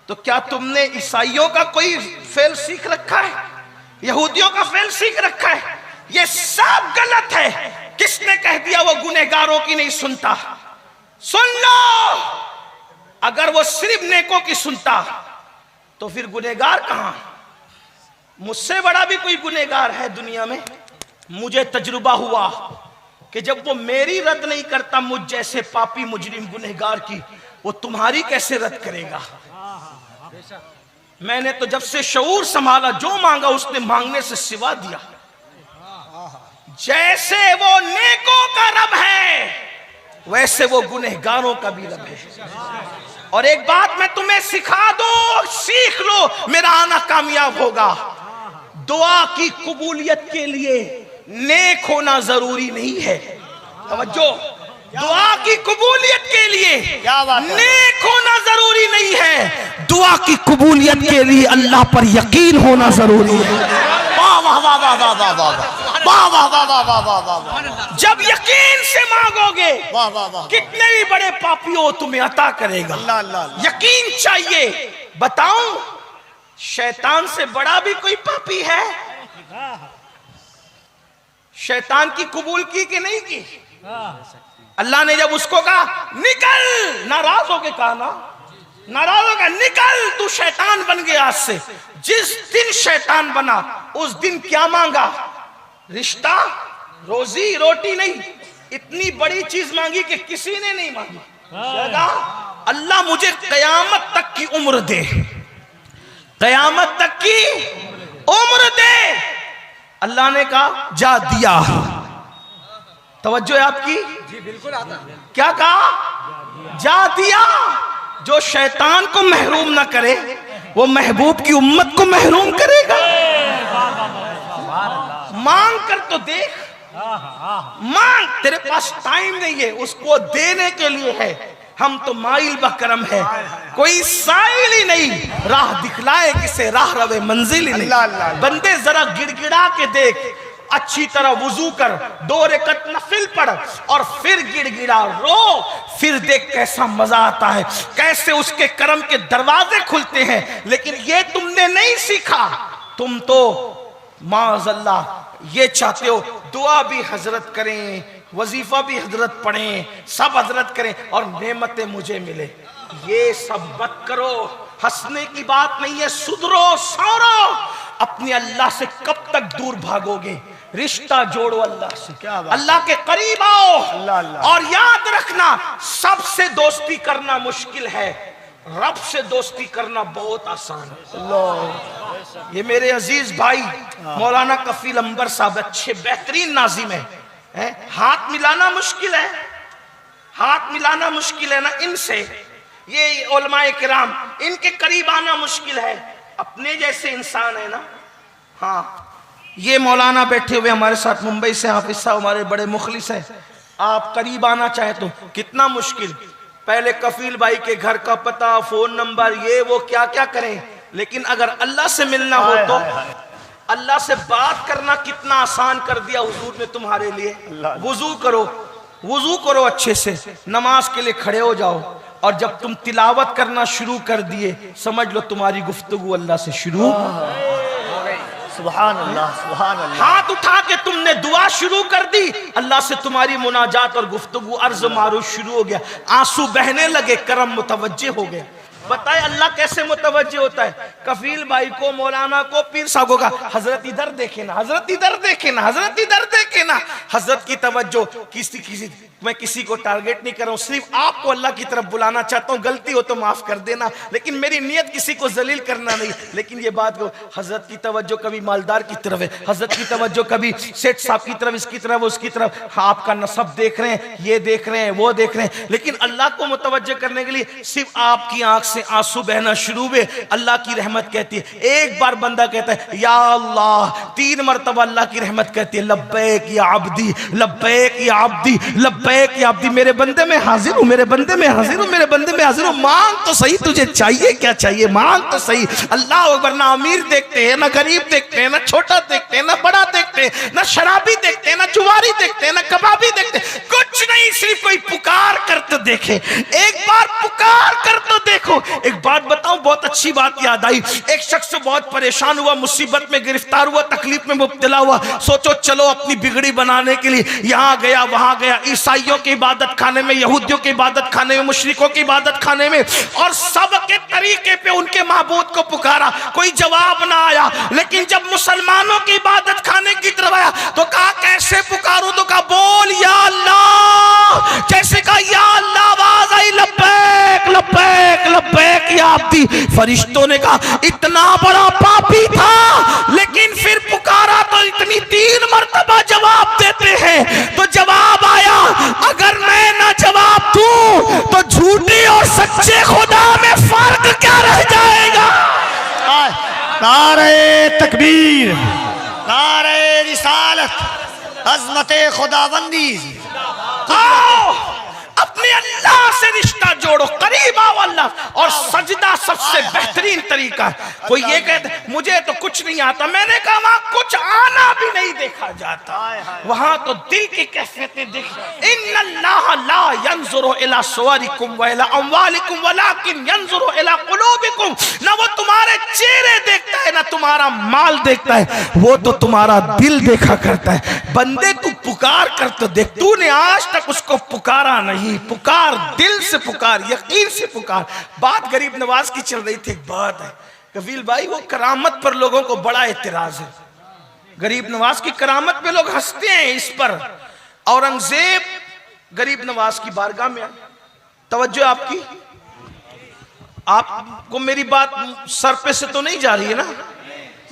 B: तो क्या तुमने ईसाइयों का कोई फेल सीख रखा है? यहूदियों का फेल सीख रखा है? ये सब गलत है। किसने कह दिया वो गुनहगारों की नहीं सुनता? सुन लो, अगर वो सिर्फ नेकों की सुनता तो फिर गुनहगार कहां? मुझसे बड़ा भी कोई गुनहगार है दुनिया में? मुझे तजुर्बा हुआ कि जब वो मेरी रद्द नहीं करता, मुझ जैसे पापी मुजरिम गुनहगार की, वो तुम्हारी कैसे रद्द करेगा? मैंने तो जब से शऊर संभाला, जो मांगा उसने मांगने से सिवा दिया। जैसे वो नेकों का रब है, वैसे वो गुनहगारों का भी रब है। और एक बात मैं तुम्हें सिखा दो, सीख लो, मेरा आना कामयाब होगा। दुआ की कबूलियत के लिए नेक होना जरूरी नहीं है। तवज्जो, दुआ की कबूलियत के लिए
C: क्या बात है?
B: नेक होना जरूरी नहीं है, दुआ की कबूलियत के लिए अल्लाह पर यकीन होना जरूरी है।
C: वाह वाह वाह वाह वाह वाह वाह वाह वाह वाह वाह वाह वाह वाह वाह।
B: जब यकीन से मांगोगे,
C: वाह वाह वाह,
B: कितने भी बड़े पापी हो तुम्हें अता करेगा।
C: अल्लाह अल्लाह।
B: यकीन चाहिए। बताऊं, शैतान से बड़ा भी कोई पापी है? शैतान की कबूल की कि नहीं की? अल्लाह ने जब उसको कहा निकल, नाराज होके कहा ना, नाराज होकर निकल, तू शैतान बन गया आज से। जिस दिन शैतान बना उस दिन क्या मांगा? रिश्ता, रोजी रोटी नहीं, इतनी बड़ी चीज मांगी कि किसी ने नहीं मांगी। अल्लाह मुझे कयामत तक की उम्र दे, कयामत तक की उम्र दे। अल्लाह ने कहा जा दिया। तवज्जो है आपकी?
C: जी बिल्कुल आता।
B: क्या कहा? जा दिया। जो शैतान को महरूम ना करे, वो महबूब की उम्मत को महरूम करेगा। मांग कर तो देख, मांग, तेरे पास टाइम नहीं है, उसको देने के लिए है। हम तो माइल बकरम है, कोई साइल ही नहीं, राह दिखलाए किसे, राह रवे मंजिल ही नहीं। बंदे जरा गिड़गिड़ा के देख, अच्छी तरह वुजू कर, 2 रकत नफिल पढ़ और फिर गिड़गिड़ा रो, फिर देख कैसा मजा आता है, कैसे उसके करम के दरवाजे खुलते हैं। लेकिन ये तुमने नहीं सीखा। तुम तो माज़अल्लाह ये चाहते हो दुआ भी हजरत करें, वजीफा भी हजरत पढ़ें, सब हजरत करें और नेमतें मुझे मिले। ये सब मत करो, हंसने की बात नहीं है। सुधरो, सौरो। अपने अल्लाह से कब तक दूर भागोगे? रिश्ता जोड़ो अल्लाह से, अल्लाह के करीब आओ। और याद रखना, सबसे दोस्ती करना मुश्किल है, रब से दोस्ती करना बहुत आसान है। ये मेरे अजीज भाई मौलाना कफील अंबर साहब अच्छे बेहतरीन नाजिम है। हाथ मिलाना मुश्किल है, हाथ मिलाना मुश्किल है ना इनसे। ये उलमाए किराम, इनके करीब आना मुश्किल है। अपने जैसे इंसान है ना। हाँ, ये मौलाना बैठे हुए हमारे साथ मुंबई से, हाफिज साहब हमारे बड़े मुखलिस हैं। आप करीब आना चाहे तो कितना मुश्किल। पहले कफील भाई के घर का पता, फोन नंबर, ये वो क्या क्या करें। लेकिन अगर अल्लाह से मिलना हो तो अल्लाह से बात करना कितना आसान कर दिया हुजूर ने तुम्हारे लिए। वुजू करो, वुजू करो अच्छे से, नमाज के लिए खड़े हो जाओ, और जब तुम तिलावत करना शुरू कर दिए, समझ लो तुम्हारी गुफ्तगू अल्लाह से शुरू।
C: सुभान अल्लाह, सुभान अल्लाह।
B: हाथ उठा के तुमने दुआ शुरू कर दी, अल्लाह से तुम्हारी मुनाजात और गुफ्तगू अर्ज मारूफ शुरू हो गया। आंसू बहने लगे, करम मुतवज्जे हो गया। बताए अल्लाह कैसे मुतवज्जे होता है? कफील भाई को, मौलाना को, पीर साहब का, हजरत इधर देखे ना, हजरत इधर देखे ना, हजरत इधर देखे ना। हजरत की तवज्जो किसी मैं किसी को टारगेट नहीं कर रहा हूँ, सिर्फ आपको अल्लाह की तरफ बुलाना चाहता हूँ। गलती हो तो माफ कर देना, लेकिन मेरी नीयत किसी को जलील करना नहीं। लेकिन ये बात को, हजरत की तवज्जो कभी मालदार की तरफ है, हजरत की तवज्जो कभी सेठ साहब की तरफ, इसकी तरफ, उसकी तरफ। हाँ, आपका नसब देख रहे हैं, ये देख रहे हैं, वो देख रहे हैं, लेकिन अल्लाह को मुतवज्जे करने के लिए सिर्फ आपकी आंख से आंसू बहना शुरू हुए, अल्लाह की रहमत कहती है। एक बार बंदा कहता है या अल्लाह, 3 मरतबा अल्लाह की रहमत कहती है लब्बैक या अब्दी, लब्बैक या अब्दी, लब्बैक या अब्दी। मेरे बंदे में हाजिर हूँ, मेरे बंदे में हाजिर हूँ, मेरे बंदे में हाजिर हूँ। मांग तो सही, तुझे चाहिए क्या चाहिए, मांग तो सही। अल्लाह अकबर। ना अमीर देखते हैं, ना गरीब देखते हैं, ना छोटा देखते हैं, ना बड़ा देखते हैं, ना शराबी देखते हैं, ना जुआरी देखते हैं, ना कबाबी देखते हैं, कुछ नहीं। सिर्फ कोई पुकार कर तो देखे, एक बार पुकार कर तो देखो। एक बात बताऊं, बहुत अच्छी बात याद आई। एक शख्स बहुत परेशान हुआ, मुसीबत में गिरफ्तार हुआ, तकलीफ में मुब्तला हुआ। सोचो चलो अपनी बिगड़ी बनाने के लिए यहाँ गया वहां गया, ईसाइयों के इबादत खाने में, यहूदियों के इबादत खाने में, मुशरिकों की इबादत खाने में, और सबके तरीके पे उनके माबूद को पुकारा, कोई जवाब ना आया। लेकिन जब मुसलमानों की इबादत खाने की तरफ आया तो कहा कैसे पुकारूं? तो कहा बोल या अल्लाह। जैसे कहा या अल्लाह, आवाज आई लब्बैक लब्बैक लब्बैक या अब्दी। फरिश्तों ने कहा इतना बड़ा पापी था, लेकिन फिर पुकारा तो इतनी 3 मरतबा जवाब देते हैं। तो जवाब आया, अगर मैं ना जवाब दूं तो झूठे और सच्चे खुदा में फर्क क्या रह जाएगा?
C: नारे तकबीर, नारे रिसालत, अज़मते खुदाबंदी।
B: आओ अपने अल्लाह से रिश्ता जोड़ो, करीब आओ अल्लाह। और सजदा सबसे बेहतरीन तरीका है। कोई ये कहते मुझे तो कुछ नहीं आता, मैंने कहा वहां कुछ आना भी नहीं देखा जाता, वहां तो दिल की कैफियतें देख। इन्नल्लाह ला यंजुरु इला सुवरिकुम व इला अमवालिकुम वलाकिन यंजुरु इला कुलूबिकुम। ना वो तुम्हारे चेहरे देखता है, ना तुम्हारा माल देखता है, वो तो तुम्हारा दिल देखा करता है। बंदे तू पुकार कर तो देख, तूने आज तक उसको पुकारा नहीं। पुकार, दिल से पुकार, यकीन से पुकार। बात गरीब नवाज की चल रही थी। एक बात है कफील भाई, वो करामत पर लोगों को बड़ा एतराज है। गरीब नवाज की करामत पे लोग हंसते हैं। इस पर औरंगजेब गरीब नवाज की बारगाह में आए। तवज्जो आपकी, आपको मेरी बात सर पे से तो नहीं जा रही है ना?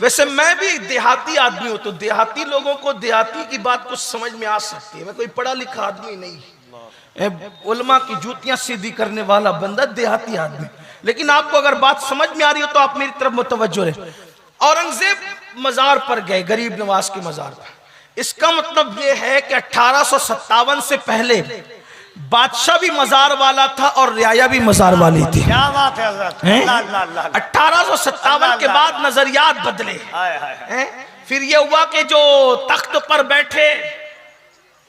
B: वैसे मैं भी देहाती आदमी हूं, तो देहाती लोगों को देहाती की बात कुछ समझ में आ सकती है। मैं कोई पढ़ा लिखा आदमी नहीं, उलमा की जूतियां सीधी करने वाला बंदा, देहाती आदमी। लेकिन आपको अगर बात समझ में आ रही हो तो आप मेरी तरफ मुतवज्जो रहे। औरंगजेब मजार पर गए, गरीब नवाज के मजार पर। इसका मतलब यह है कि 1857 से पहले बादशाह भी मजार वाला था और रियाया भी मजार वाली थी।
C: क्या बात है हज़रत।
B: 1857 के बाद नजरियात बदले। फिर यह हुआ कि जो तख्त पर बैठे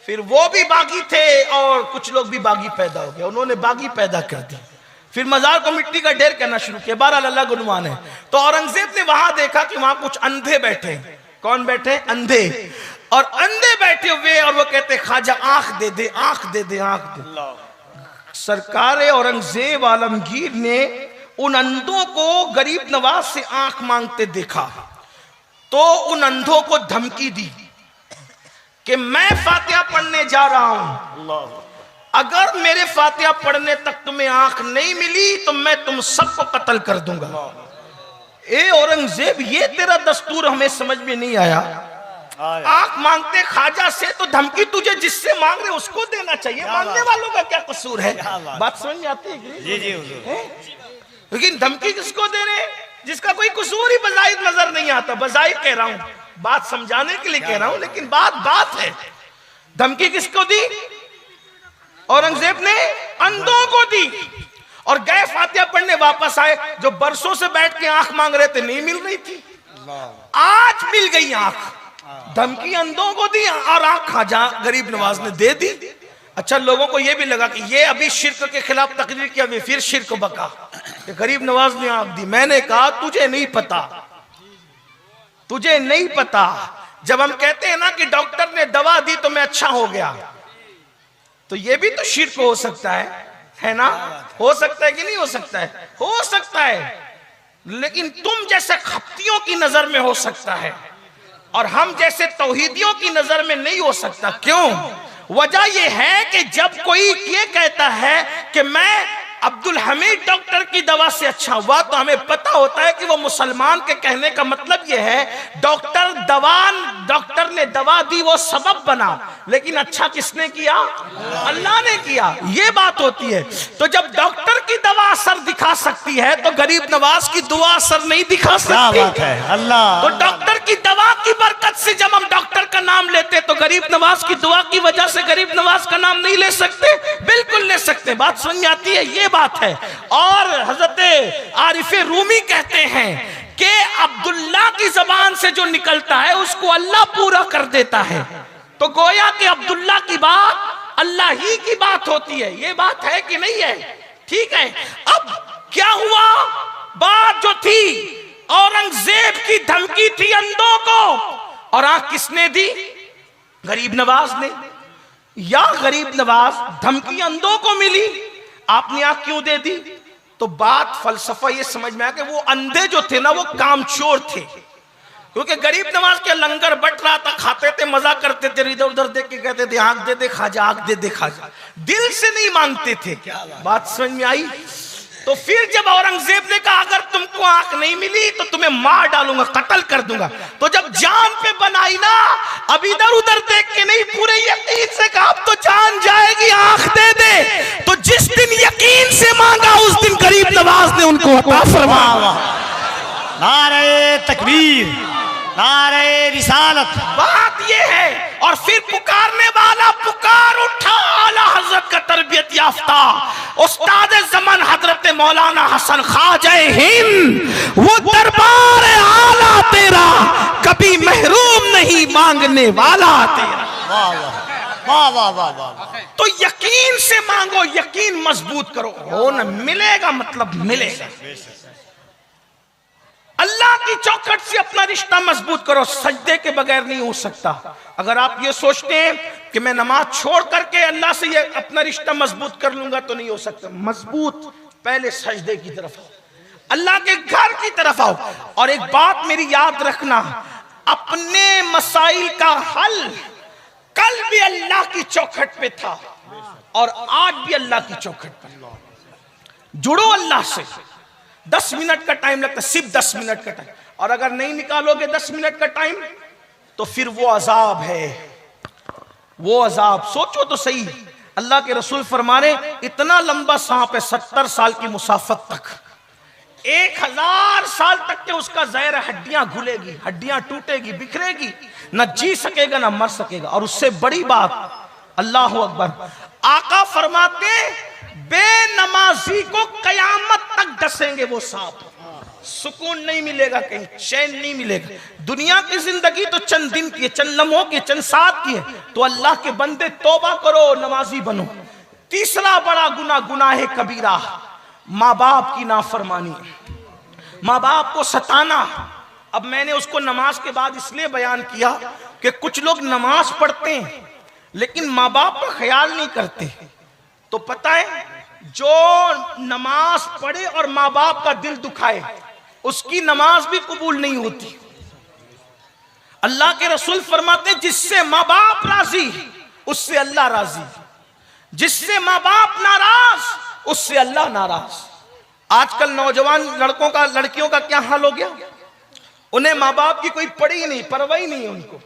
B: फिर वो भी बागी थे और कुछ लोग भी बागी पैदा हो गए, उन्होंने बागी पैदा कर दी। फिर मजार को मिट्टी का ढेर करना शुरू किया। बहरहाल अल्लाह गुनवान है। तो औरंगजेब ने वहां देखा कि वहां कुछ अंधे बैठे। कौन बैठे? अंधे। और अंधे बैठे हुए, और वो कहते ख्वाजा आंख दे दे, आंख दे दे, आंख दे। सरकार औरंगजेब आलमगीर ने उन अंधों को गरीब नवाज से आंख मांगते देखा, तो उन अंधों को धमकी दी कि मैं फातिहा पढ़ने जा रहा हूं, अगर मेरे फातिहा पढ़ने तक तुम्हें आंख नहीं मिली तो मैं तुम सबको कत्ल कर दूंगा। ए औरंगजेब, ये तेरा दस्तूर हमें समझ में नहीं आया। आंख मांगते ख्वाजा से तो धमकी तुझे जिससे मांग रहे उसको देना चाहिए, मांगने वालों का क्या कसूर है? बात समझ में आती है?
C: जी जी।
B: लेकिन धमकी किसको दे रहे? जिसका कोई कसूर ही बजाहिर नजर नहीं आता। बजाहिर कह रहा हूं, बात समझाने के लिए कह रहा हूं, लेकिन बात है। धमकी किसको दी? औरंगजेब ने अंधों को दी। और गए फातिहा पढ़ने, वापस आए। जो बरसों से बैठ के आंख मांग रहे थे, नहीं मिल रही थी, आज मिल गई आंख। धमकी अंधों को दी और आंख ख्वाजा गरीब नवाज ने दे दी। अच्छा, लोगों को यह भी लगा कि ये अभी शिर्क के खिलाफ तकरीर की, अभी फिर शिर्क बका कि गरीब नवाज ने आंख दी। मैंने कहा तुझे नहीं पता, तुझे नहीं पता। जब हम कहते हैं ना कि डॉक्टर ने दवा दी तो मैं अच्छा हो गया, तो ये भी तो शिर्क हो सकता है। है ना? हो सकता है कि नहीं हो सकता है? हो सकता है, लेकिन तुम जैसे खप्तियों की नजर में हो सकता है और हम जैसे तौहीदियों की नजर में नहीं हो सकता। क्यों? वजह यह है कि जब कोई ये कहता है कि मैं अब्दुल हमीद डॉक्टर की दवा से अच्छा हुआ, तो हमें पता होता है कि वो मुसलमान के कहने का मतलब यह है डॉक्टर ने दवा दी, वो सबब बना, लेकिन अच्छा किसने किया? अल्लाह ने किया। ये बात होती है। तो जब डॉक्टर की दवा असर दिखा सकती है तो गरीब नवाज की दुआ असर नहीं दिखा सकती।
C: क्या बात है, अल्लाह।
B: तो डॉक्टर की दवा की बरकत से जब हम डॉक्टर का नाम लेते तो गरीब नवाज की दुआ की वजह से गरीब नवाज का नाम नहीं ले सकते? बिल्कुल ले सकते। बात समझ में आती है? ये बात है। और हजरत आरिफ रूमी कहते हैं कि अब्दुल्ला की जबान से जो निकलता है उसको अल्लाह पूरा कर देता है। तो गोया कि अब्दुल्ला की बात अल्लाह ही की बात होती है। ये बात है कि नहीं है? ठीक है। अब क्या हुआ? बात जो थी औरंगजेब की धमकी थी अंधों को, और आंख किसने दी? गरीब नवाज ने। या गरीब नवाज धमकी अंधों को मिली, आपने आंख क्यों दे दी? तो बात फलसफा ये समझ में आया कि वो अंधे जो थे ना वो कामचोर थे, क्योंकि गरीब नवाज के लंगर बट रहा था, खाते थे, मजा करते थे, इधर उधर देख के कहते थे आंख दे दे खाजा, आंख दे दे खाजा, दिल से नहीं मांगते थे। बात समझ में आई? तो फिर जब औरंगजेब ने कहा अगर तुमको आंख नहीं मिली तो तुम्हें मार डालूंगा, कत्ल कर दूंगा, तो जब जान पे बनाई ना, अब इधर उधर देख के नहीं, पूरे यकीन से कहा अब तो जान जाएगी, आंख दे दे। तो जिस दिन यकीन से मांगा उस दिन गरीब नवाज ने उनको अता फरमाया।
C: नारे तकबीर, नारे रिसालत।
B: बात ये है। और फिर पुकारने वाला पुकार उठा, आला हजरत का तरबियत याफ्ता उस्ताद ज़मान हजरत मौलाना हसन ख्वाजा हिंद, वो दरबार आला तेरा कभी महरूम नहीं मांगने वाला तेरा।
C: वाह वाह वाह वाह वाह वाह।
B: तो यकीन से मांगो, यकीन मजबूत करो, हो न मिलेगा मतलब मिलेगा। अल्लाह की चौखट से अपना रिश्ता मजबूत करो, सजदे के बगैर नहीं हो सकता। अगर आप ये सोचते हैं कि मैं नमाज छोड़ करके अल्लाह से ये अपना रिश्ता मजबूत कर लूंगा तो नहीं हो सकता। मजबूत पहले सजदे की तरफ आओ, अल्लाह के घर की तरफ आओ। और एक बात मेरी याद रखना, अपने मसाइल का हल कल भी अल्लाह की चौखट पे था और आज भी अल्लाह की चौखट पर। जुड़ो अल्लाह से। 10 मिनट का टाइम लगता है, सिर्फ 10 मिनट का टाइम, और अगर नहीं निकालोगे 10 मिनट का टाइम तो फिर वो अजाब है, वो अजाब। सोचो तो सही, अल्लाह के रसूल फरमा रहे इतना लंबा सांप है 70 साल की मुसाफत तक, 1000 साल तक के उसका ज़हर, हड्डियां घुलेगी, हड्डियां टूटेगी, बिखरेगी, न जी सकेगा न मर सकेगा। और उससे बड़ी बात, अल्लाह अकबर, आका फरमाते बेनमाजी को कयामत तक डसेंगे वो सांप, सुकून नहीं मिलेगा, कहीं चैन नहीं मिलेगा। दुनिया की जिंदगी तो चंद दिन की है, चंद लम्हों की, चंद साथ की है। तो अल्लाह के बंदे तौबा करो, नमाजी बनो। तीसरा बड़ा गुनाह, गुनाह कबीरा, माँ बाप की नाफरमानी, माँ बाप को सताना। अब मैंने उसको नमाज के बाद इसलिए बयान किया कि कुछ लोग नमाज पढ़ते हैं लेकिन माँ बाप का ख्याल नहीं करते। तो पता है, जो नमाज पढ़े और माँ बाप का दिल दुखाए उसकी नमाज भी कबूल नहीं होती। अल्लाह के रसूल फरमाते जिससे माँ बाप राजी उससे अल्लाह राजी, जिससे माँ बाप नाराज उससे अल्लाह नाराज। आजकल नौजवान लड़कों का, लड़कियों का क्या हाल हो गया, उन्हें माँ बाप की कोई पड़ी ही नहीं, परवाह ही नहीं है उनको,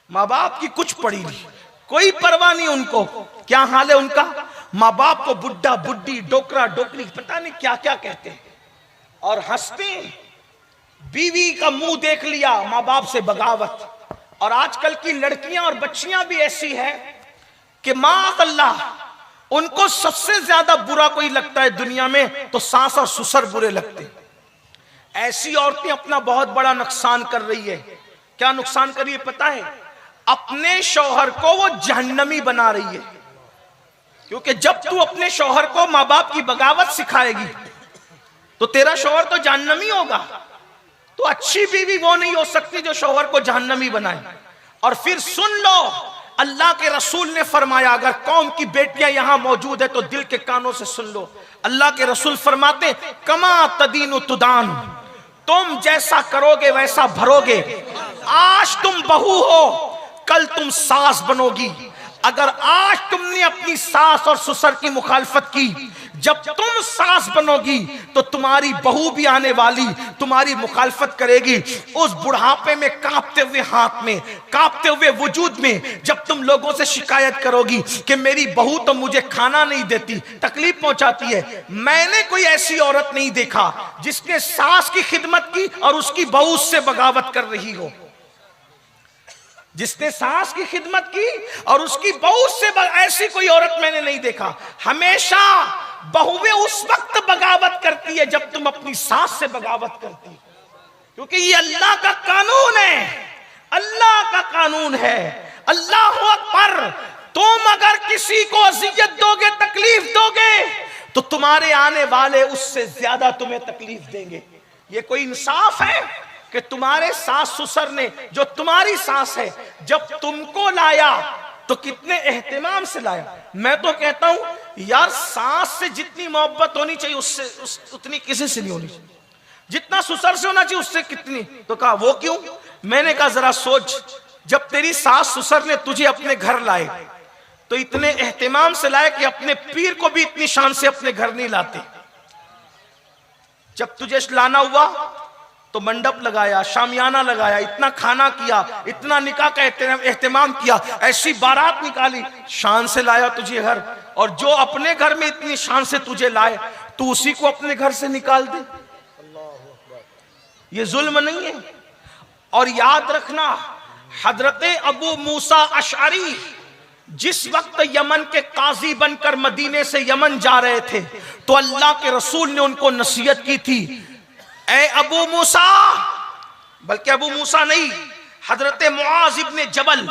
B: माँ बाप की कुछ पड़ी नहीं, कोई परवाह नहीं उनको। क्या हाल है उनका, माँ बाप को बुड्ढा बुड्ढी, डोकरा डोकरी, पता नहीं क्या क्या कहते हैं और हंसते हैं। बीवी का मुंह देख लिया, माँ बाप से बगावत। और आजकल की लड़कियां और बच्चियां भी ऐसी है कि माअल्लाह उनको सबसे ज्यादा बुरा कोई लगता है दुनिया में तो सास और ससुर बुरे लगते हैं। ऐसी औरतें अपना बहुत बड़ा नुकसान कर रही है। क्या नुकसान कर रही है पता है, अपने शौहर को वो जहन्नमी बना रही है। क्योंकि जब तू अपने शौहर को माँ बाप की बगावत सिखाएगी तो तेरा शौहर तो जहन्नमी होगा। तो अच्छी बीवी वो नहीं हो सकती जो शौहर को जहन्नमी बनाए। और फिर सुन लो, अल्लाह के रसूल ने फरमाया, अगर कौम की बेटियां यहां मौजूद है तो दिल के कानों से सुन लो। अल्लाह के रसूल फरमाते, कमा तदीनु तुदान, तुम जैसा करोगे वैसा भरोगे। आज तुम बहू हो, कल तुम सास बनोगी। अगर आज तुमने अपनी सास और ससुर की मुखालफत की, जब तुम सास बनोगी तो तुम्हारी बहू भी आने वाली तुम्हारी मुखालफत करेगी। उस बुढ़ापे में कांपते हुए हाथ में, कांपते हुए वजूद में, जब तुम लोगों से शिकायत करोगी कि मेरी बहू तो मुझे खाना नहीं देती, तकलीफ पहुंचाती है, मैंने कोई ऐसी औरत नहीं देखा जिसने सास की खिदमत की और उसकी बहू उससे बगावत कर रही हो। जिसने सास की खिदमत की और उसकी बहू से ऐसी कोई औरत मैंने नहीं देखा। हमेशा बहुएं उस वक्त बगावत करती है जब तुम अपनी सास से बगावत करती, क्योंकि ये अल्लाह का कानून है, अल्लाह का कानून है। अल्लाह अकबर। तुम अगर किसी को अजियत दोगे, तकलीफ दोगे, तो तुम्हारे आने वाले उससे ज्यादा तुम्हें तकलीफ देंगे। ये कोई इंसाफ है कि तुम्हारे सास ससुर ने, जो तुम्हारी सास है, जब तुमको लाया तो कितने एहतिमाम से लाया। मैं तो कहता हूं यार, सास से जितनी मोहब्बत होनी चाहिए उससे उतनी किसी से नहीं होनी चाहिए। जितना ससुर से होना चाहिए उससे कितनी। तो कहा वो क्यों? मैंने कहा जरा सोच, जब तेरी सास ससुर ने तुझे अपने घर लाए तो इतने एहतिमाम से लाए कि अपने पीर को भी इतनी शान से अपने घर नहीं लाते। जब तुझे लाना हुआ तो मंडप लगाया, शामियाना लगाया, इतना खाना किया, इतना निकाह का एहतिमाम किया, ऐसी बारात निकाली, शान से लाया तुझे घर। और जो अपने घर में इतनी शान से तुझे लाए, तू उसी को अपने घर से निकाल दे। ये जुल्म नहीं है। और याद रखना, हजरत अबू मूसा अशअरी जिस वक्त यमन के काजी बनकर मदीने से यमन जा रहे थे, तो अल्लाह के रसूल ने उनको नसीहत की थी, ऐ अबू मूसा, बल्कि अबू मूसा नहीं, हजरत मुआज इब्ने जबल,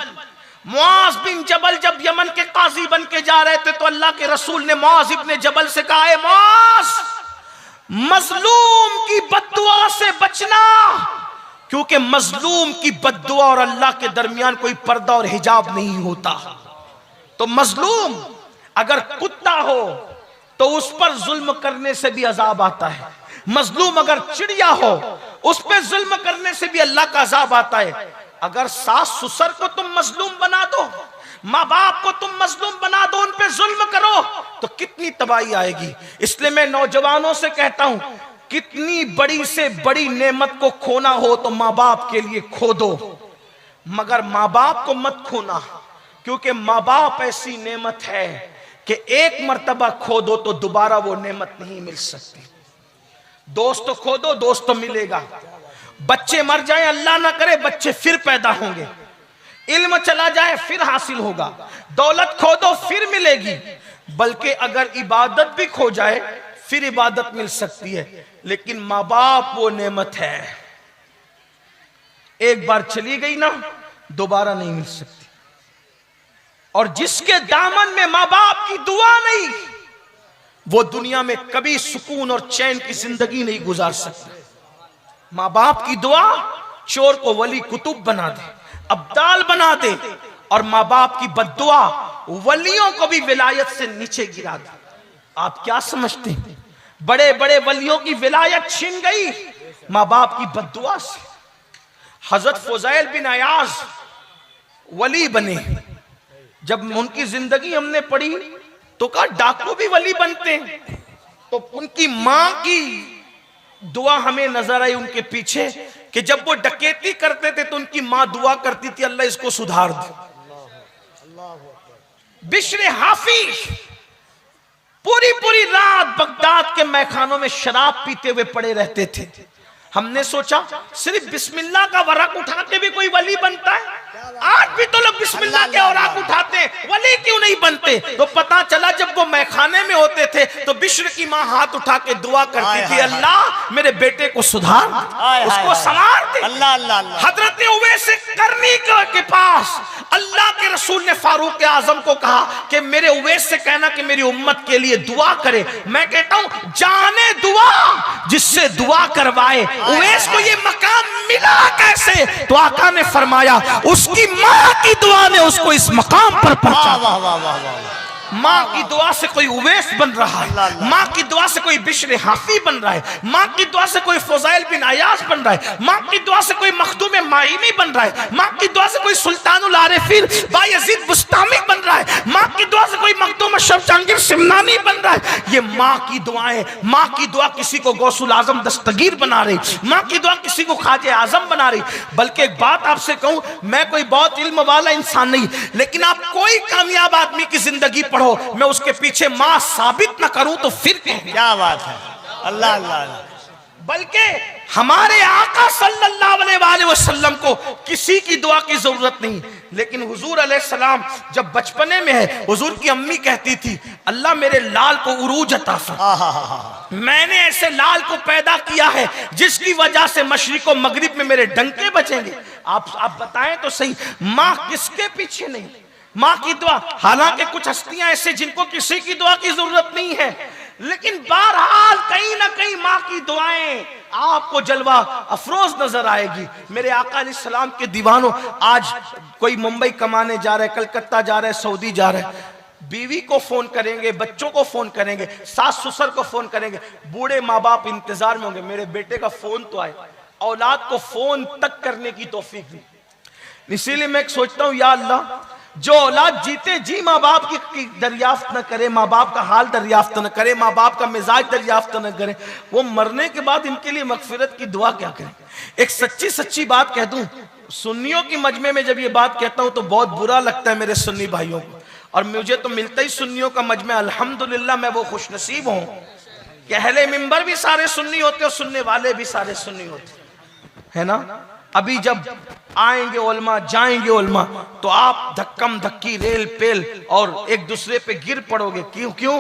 B: मुआज बिन जबल जब यमन के काजी बन के जा रहे थे तो अल्लाह के रसूल ने मुआज इब्ने जबल से कहा, ऐ मुआज, मजलूम की बद्दुआ से बचना, क्योंकि मजलूम की बद्दुआ और अल्लाह के दरमियान कोई पर्दा और हिजाब नहीं होता। तो मजलूम अगर कुत्ता हो तो उस पर जुल्म करने से भी अजाब आता है। मजलूम अगर चिड़िया हो उस पर जुल्म करने से भी अल्लाह का अजाब आता है। अगर सास ससुर को तुम मजलूम बना दो, माँ बाप को तुम मजलूम बना दो, उन पे जुल्म करो, तो कितनी तबाही आएगी। इसलिए मैं नौजवानों से कहता हूं, कितनी बड़ी से बड़ी नेमत को खोना हो तो माँ बाप के लिए खो दो, मगर माँ बाप को मत खोना, क्योंकि माँ बाप ऐसी नेमत है कि एक मर्तबा खो दो तो दोबारा वो नेमत नहीं मिल सकती। दोस्त खो दो, दोस्त तो मिलेगा। बच्चे मर जाए, अल्लाह ना करे, बच्चे फिर पैदा होंगे। इल्म चला जाए फिर हासिल होगा। दौलत खो दो फिर मिलेगी। बल्कि अगर इबादत भी खो जाए फिर इबादत मिल सकती है। लेकिन माँ बाप वो नेमत है, एक बार चली गई ना दोबारा नहीं मिल सकती। और जिसके दामन में माँ बाप की दुआ नहीं, वो दुनिया में कभी सुकून और चैन की जिंदगी नहीं गुजार सकता। माँ बाप की दुआ चोर को वली कुतुब बना दे, अब्दाल बना दे, और माँ बाप की बद्दुआ वलियों को भी विलायत से नीचे गिरा दे। आप क्या समझते हैं? बड़े बड़े वलियों की विलायत छिन गई माँ बाप की बद्दुआ से। हजरत फुज़ैल बिन अयाज वली बने। जब उनकी जिंदगी हमने पढ़ी तो कहा डाकू भी वली बनते हैं। तो उनकी मां की दुआ हमें नजर आई उनके पीछे कि जब वो डकैती करते थे तो उनकी मां दुआ करती थी, अल्लाह इसको सुधार दे। बिश्र हाफी पूरी पूरी रात बगदाद के मैखानों में शराब पीते हुए पड़े रहते थे। हमने सोचा सिर्फ बिस्मिल्लाह का वरक उठा के भी कोई वली बनता है? आज भी तो लोग बिस्मिल्लाह के औराक उठाते हैं, वली क्यों नहीं बनते? तो पता चला जब वो मैखाने में होते थे तो बिश्र की मां हाथ उठा के दुआ करती थी, अल्लाह मेरे बेटे को सुधार, उसको संवार दे। हजरत उवैस करनी के पास अल्लाह के रसूल ने फारूक आजम को कहा कि मेरे उवैस से कहना कि मेरी उम्मत के लिए दुआ करे। मैं कहता हूं जाने दुआ जिससे दुआ करवाए
A: उवैस को ये मकाम मिला कैसे? तो आका ने फरमाया उसकी माँ की दुआ ने उसको इस मकाम पर पहुंचा।
C: वाह वाह वाह वाह।
A: माँ की दुआ से कोई उवैस बन रहा है, माँ की दुआ से कोई बिश्र हाफी बन रहा है, माँ की दुआ से कोई फुज़ैल बिन अयाज बन रहा है, माँ की दुआ से कोई मखदूम माइनी बन रहा है, माँ की दुआ से कोई सुल्तानुल आरिफीन बायज़ीद बुस्तामी बन रहा है, माँ की दुआ से कोई मखदूम अशरफ जहांगीर सिमनानी बन रहा है। ये माँ की दुआएं, माँ की दुआ किसी को गौसुल आजम दस्तगीर बना रही, माँ की दुआ किसी को ख्वाजे आजम बना रही। बल्कि एक बात आपसे कहूं, मैं कोई बहुत इल्म वाला इंसान नहीं, लेकिन आप कोई कामयाब आदमी की जिंदगी पढ़ो, मैं उसके पीछे मां साबित ना करूं तो फिर
C: क्या बात है। अल्लाह अल्लाह।
A: बल्कि हमारे आका सल्लल्लाहु अलैहि वसल्लम को किसी की दुआ की जरूरत नहीं। लेकिन हुजूर अलैहिस्सलाम जब बचपने में है, हुजूर की अम्मी कहती थी अल्लाह मेरे लाल को उरूज अता फरमा, मैंने ऐसे लाल को पैदा किया है जिसकी वजह से मशरिक और मगरिब में मेरे डंके बचेंगे। आप बताएं तो सही, माँ किसके पीछे नहीं, माँ की दुआ। हालांकि कुछ हस्तियां ऐसे जिनको किसी की दुआ की जरूरत नहीं है, लेकिन बहरहाल कहीं ना कहीं माँ की दुआएं आपको जलवा अफरोज नजर आएगी। मेरे आका अलैहिस्सलाम के दीवानों, आज कोई मुंबई कमाने जा रहे, कलकत्ता जा रहे, सऊदी जा रहे, बीवी को फोन करेंगे, बच्चों को फोन करेंगे, सास ससुर को फोन करेंगे, बूढ़े माँ बाप इंतजार में होंगे मेरे बेटे का फोन तो आए। औलाद को फोन तक करने की तौफीक दी। इसीलिए मैं सोचता हूँ या अल्लाह, जो औलाद जीते जी माँ बाप की दरियाफ्त न करे, माँ बाप का हाल दरियाफ्त न करे, माँ बाप का मिजाज दरियाफ्त न करे, वो मरने के बाद इनके लिए मगफिरत की दुआ क्या करें। एक सच्ची बात कह दूं, सुन्नियों की मजमे में जब ये बात कहता हूं तो बहुत बुरा लगता है मेरे सुन्नी भाइयों को, और मुझे तो मिलता ही सुन्नियों का मजमा, अल्हम्दुलिल्लाह मैं वो खुशनसीब हूं कि अहले मिंबर भी सारे सुन्नी होते और सुनने वाले भी सारे सुन्नी होते, है ना। अभी जब आएंगे उलमा, जाएंगे उलमा, तो आप धक्कम धक्की, रेल पेल और एक दूसरे पे गिर पड़ोगे। क्यों?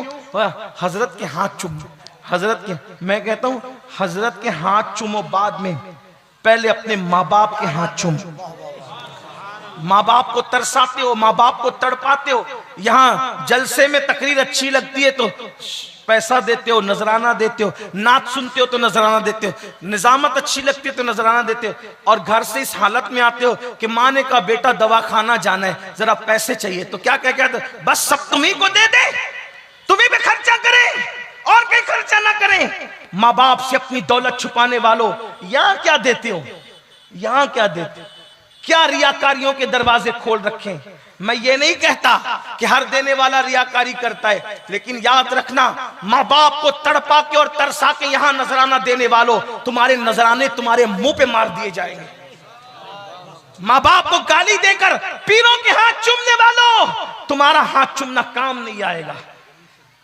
A: हजरत के हाथ चूमो, हजरत के, मैं कहता हूं हजरत के हाथ चूमो, बाद में पहले अपने माँ बाप के हाथ चूमो। माँ बाप को तरसाते हो, माँ बाप को तड़पाते हो, यहाँ जलसे में तकरीर अच्छी लगती है तो पैसा देते हो, नजराना देते हो, नात सुनते हो तो नजराना देते हो, निजामत अच्छी लगती है तो नजराना देते हो, और घर से इस हालत में आते हो कि माँ ने कहा बेटा दवाखाना जाना है, जरा पैसे चाहिए, तो क्या कहते बस सब तुम्ही को दे दे, तुम्ही पे खर्चा करें और कोई खर्चा ना करें। माँ बाप से अपनी दौलत छुपाने वालों, यहाँ क्या देते हो, यहाँ क्या देते हो, क्या रियाकारियों के दरवाजे खोल रखे। मैं ये नहीं कहता कि हर देने वाला रियाकारी करता है, लेकिन याद रखना, माँ बाप को तड़पा के और तरसा के यहाँ नजराना देने वालों, तुम्हारे नजराने तुम्हारे मुंह पे मार दिए जाएंगे। माँ बाप को गाली देकर पीरों के हाथ चूमने वालों, तुम्हारा हाथ चूमना काम नहीं आएगा।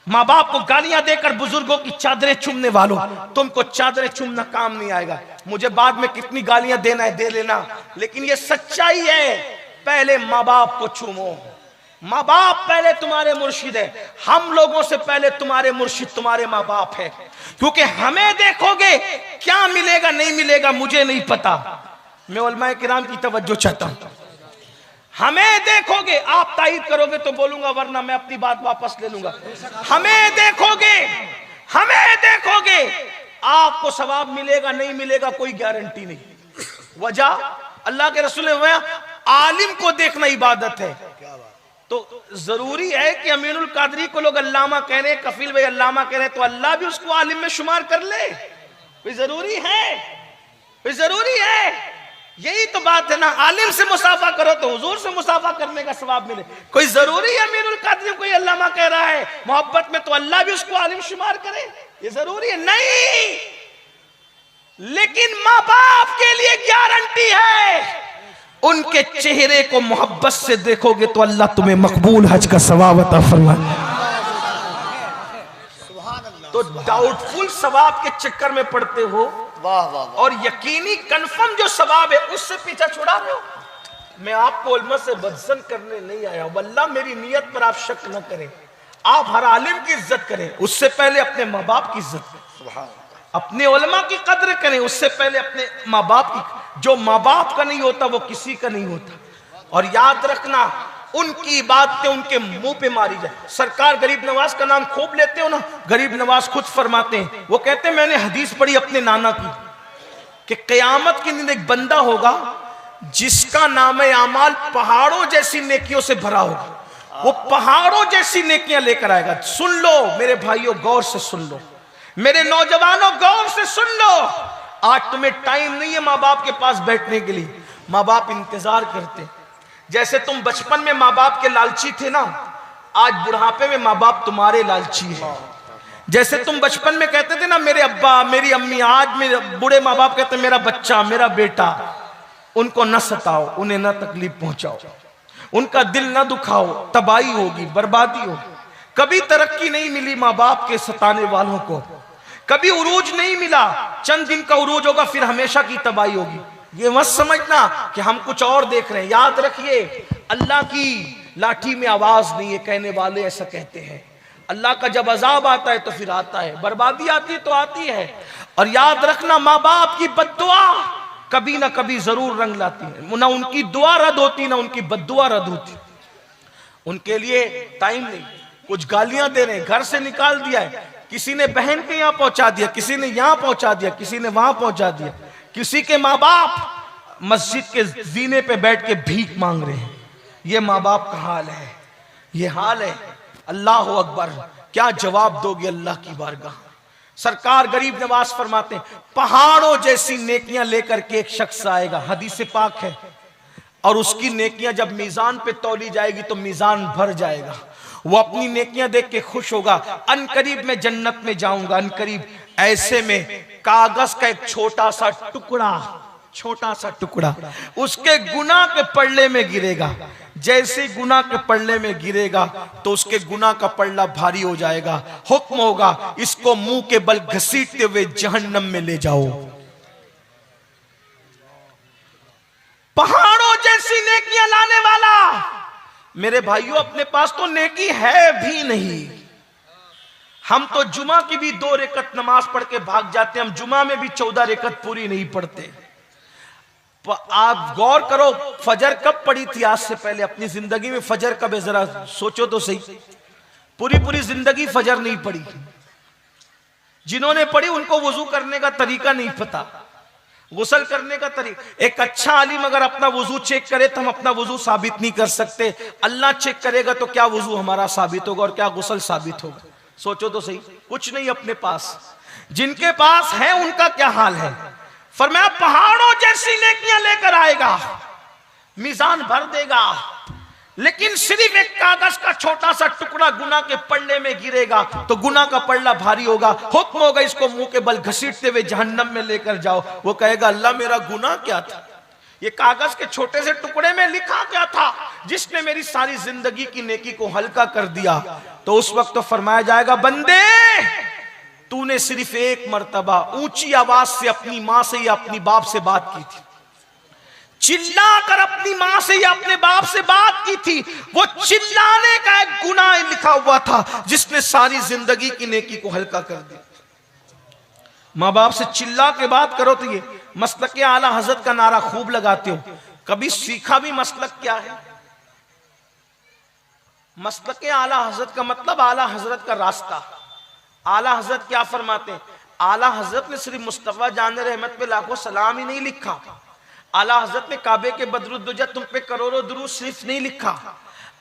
A: माँ बाप को गालियां देकर बुजुर्गों की चादरें चूमने वालों, तुमको चादरें चूमना काम नहीं आएगा। मुझे बाद में कितनी गालियां देना है दे लेना, लेकिन ये सच्चाई है। पहले माँ बाप को चूमो, माँ बाप पहले तुम्हारे मुर्शिद है, हम लोगों से पहले तुम्हारे मुर्शिद तुम्हारे माँ बाप है। क्योंकि हमें देखोगे क्या मिलेगा नहीं मिलेगा मुझे नहीं पता, मैं उलमाए किराम की तवज्जो चाहता हूं। हमें देखोगे, आप तायीद करोगे तो बोलूंगा, वरना मैं अपनी बात वापस ले लूंगा। हमें देखोगे, हमें देखोगे, आपको सवाब मिलेगा नहीं मिलेगा कोई गारंटी नहीं। वजह अल्लाह के रसूल ने, आलिम को देखना इबादत है, तो जरूरी है कि अमीनुल कादरी को लोग अल्लामा कह रहे हैं, कफील भाई अल्लामा कह रहे हैं, तो अल्लाह भी उसको आलिम में शुमार कर ले। कोई जरूरी है, कोई जरूरी है। यही तो बात है ना, आलिम से मुसाफा करो तो हुजूर से मुसाफा करने का सवाब मिले। कोई जरूरी है अमीरुल कादरी कोई अल्लामा कह रहा है मोहब्बत में तो अल्लाह भी उसको आलिम शुमार करे, ये जरूरी है नहीं। लेकिन माँ बाप के लिए गारंटी है, उनके चेहरे को मोहब्बत से देखोगे तो अल्लाह तुम्हें मकबूल हज का सवाब अता फरमाए। तो डाउटफुल सवाब के चक्कर में पड़ते हो,
C: वाह वाह,
A: और यकीनी कंफर्म जो सवाब है उससे पीछा छुड़ा रहे हो। मैं आपको उलमा से बदसन करने नहीं आया, वल्लाह मेरी नीयत पर आप शक न करें। आप हर आलिम की इज्जत करें, उससे पहले अपने माँ बाप की इज्जत करें, अपने उलमा की कद्र करें, उससे पहले अपने माँ बाप की। जो माँ बाप का नहीं होता वो किसी का नहीं होता। और याद रखना, उनकी बातें उनके मुंह पे मारी जाए। सरकार गरीब नवाज का नाम खूब लेते हो ना, गरीब नवाज खुद फरमाते हैं, वो कहते हैं मैंने हदीस पढ़ी अपने नाना की,
B: कि क़यामत के दिन एक बंदा होगा जिसका नाम आमाल पहाड़ों जैसी नेकियों से भरा होगा। वो पहाड़ों जैसी नेकियां लेकर आएगा। सुन लो मेरे भाइयों, गौर से सुन लो, मेरे नौजवानों गौर से सुन लो। आज तुम्हें टाइम नहीं है माँ बाप के पास बैठने के लिए, माँ बाप इंतजार करते। जैसे तुम बचपन में माँ बाप के लालची थे ना, आज बुढ़ापे में माँ बाप तुम्हारे लालची है। जैसे तुम बचपन में कहते थे ना मेरे अब्बा मेरी अम्मी, आज मेरे बूढ़े माँ बाप कहते मेरा बच्चा मेरा बेटा। उनको न सताओ, उन्हें न तकलीफ पहुंचाओ, उनका दिल न दुखाओ, तबाही होगी, बर्बादी होगी। कभी तरक्की नहीं मिली माँ बाप के सताने वालों को, कभी उरूज नहीं मिला, चंद दिन का उरूज होगा फिर हमेशा की तबाही होगी। ये मत समझना कि हम कुछ और देख रहे हैं। याद रखिए अल्लाह की लाठी में आवाज नहीं है, कहने वाले ऐसा कहते हैं। अल्लाह का जब अजाब आता है तो फिर आता है, बर्बादी आती है तो आती है। और याद रखना माँ बाप की बद्दुआ कभी ना कभी जरूर रंग लाती है। ना उनकी दुआ रद्द होती ना उनकी बद्दुआ रद्द होती। उनके लिए टाइम नहीं। कुछ गालियां दे रहे हैं, घर से निकाल दिया है, किसी ने बहन के यहाँ पहुंचा दिया, किसी ने यहाँ पहुंचा दिया, किसी ने वहां पहुंचा दिया। किसी के माँ बाप मस्जिद के जीने पे बैठ के भीख मांग रहे हैं। ये माँ बाप का हाल है, ये हाल है। अल्लाह अकबर, क्या जवाब दोगे अल्लाह की बारगाह। सरकार गरीब नवाज फरमाते हैं पहाड़ों जैसी नेकियां लेकर के एक शख्स आएगा, हदीस पाक है, और उसकी नेकियां जब मीजान पे तौली जाएगी तो मीजान भर जाएगा। वो अपनी नेकियां देख के खुश होगा, अनकरीब मैं जन्नत में जाऊंगा, अनकरीब। ऐसे में कागज का एक छोटा सा टुकड़ा उसके गुनाह के पल्ले में गिरेगा। जैसे गुनाह के पल्ले में गिरेगा तो उसके गुनाह का पल्ला भारी हो जाएगा। हुक्म होगा इसको मुंह के बल घसीटते हुए जहन्नम में ले जाओ। पहाड़ों जैसी नेकियां लाने वाला। मेरे भाइयों अपने पास तो नेकी है भी नहीं। हम तो जुमा की भी 2 रकत नमाज पढ़ के भाग जाते हैं। हम जुमा में भी 14 रकत पूरी नहीं पढ़ते। आप गौर करो फजर कब पड़ी थी आज से पहले अपनी जिंदगी में? फजर कब है जरा सोचो तो सही। पूरी जिंदगी फजर नहीं पड़ी। जिन्होंने पढ़ी उनको वुजू करने का तरीका नहीं पता, गुसल करने का तरीका। एक अच्छा आलिम अगर अपना वुजू चेक करे तो हम अपना वुजू साबित नहीं कर सकते। अल्लाह चेक करेगा तो क्या वुजू हमारा साबित होगा और क्या गुसल साबित होगा? सोचो तो सही। कुछ नहीं अपने पास। जिनके पास है उनका क्या हाल है? फरमाया पहाड़ों जैसी नेकियां लेकर आएगा, मीजान भर देगा, लेकिन सिर्फ एक कागज का छोटा सा टुकड़ा गुनाह के पल्ले में गिरेगा तो गुनाह का पल्ला भारी होगा। हुक्म होगा इसको मुंह के बल घसीटते हुए जहन्नम में लेकर जाओ। वो कहेगा अल्लाह मेरा गुनाह क्या था? ये कागज के छोटे से टुकड़े में लिखा क्या था जिसने मेरी सारी जिंदगी की नेकी को हल्का कर दिया? तो उस वक्त तो फरमाया जाएगा बंदे तूने सिर्फ एक मर्तबा ऊंची आवाज से अपनी मां से या अपनी बाप से बात की थी, चिल्लाकर अपनी मां से या अपने बाप से बात की थी। वो चिल्लाने का एक गुनाह लिखा हुआ था जिसने सारी जिंदगी की नेकी को हल्का कर दिया। मां बाप से चिल्ला के बात करो तो ये मसलक आला हजरत का नारा खूब लगाते हो। कभी सीखा भी मसलक क्या है? मसलक आला हजरत का मतलब आला हजरत का रास्ता। आला हजरत क्या फरमाते हैं? आला हजरत ने सिर्फ मुस्तफा जान रहमत पे लाखों सलाम ही नहीं लिखा। आला हजरत ने काबे के बदरुद्दुजा तुम पे करोड़ों दुरूद सिर्फ नहीं लिखा।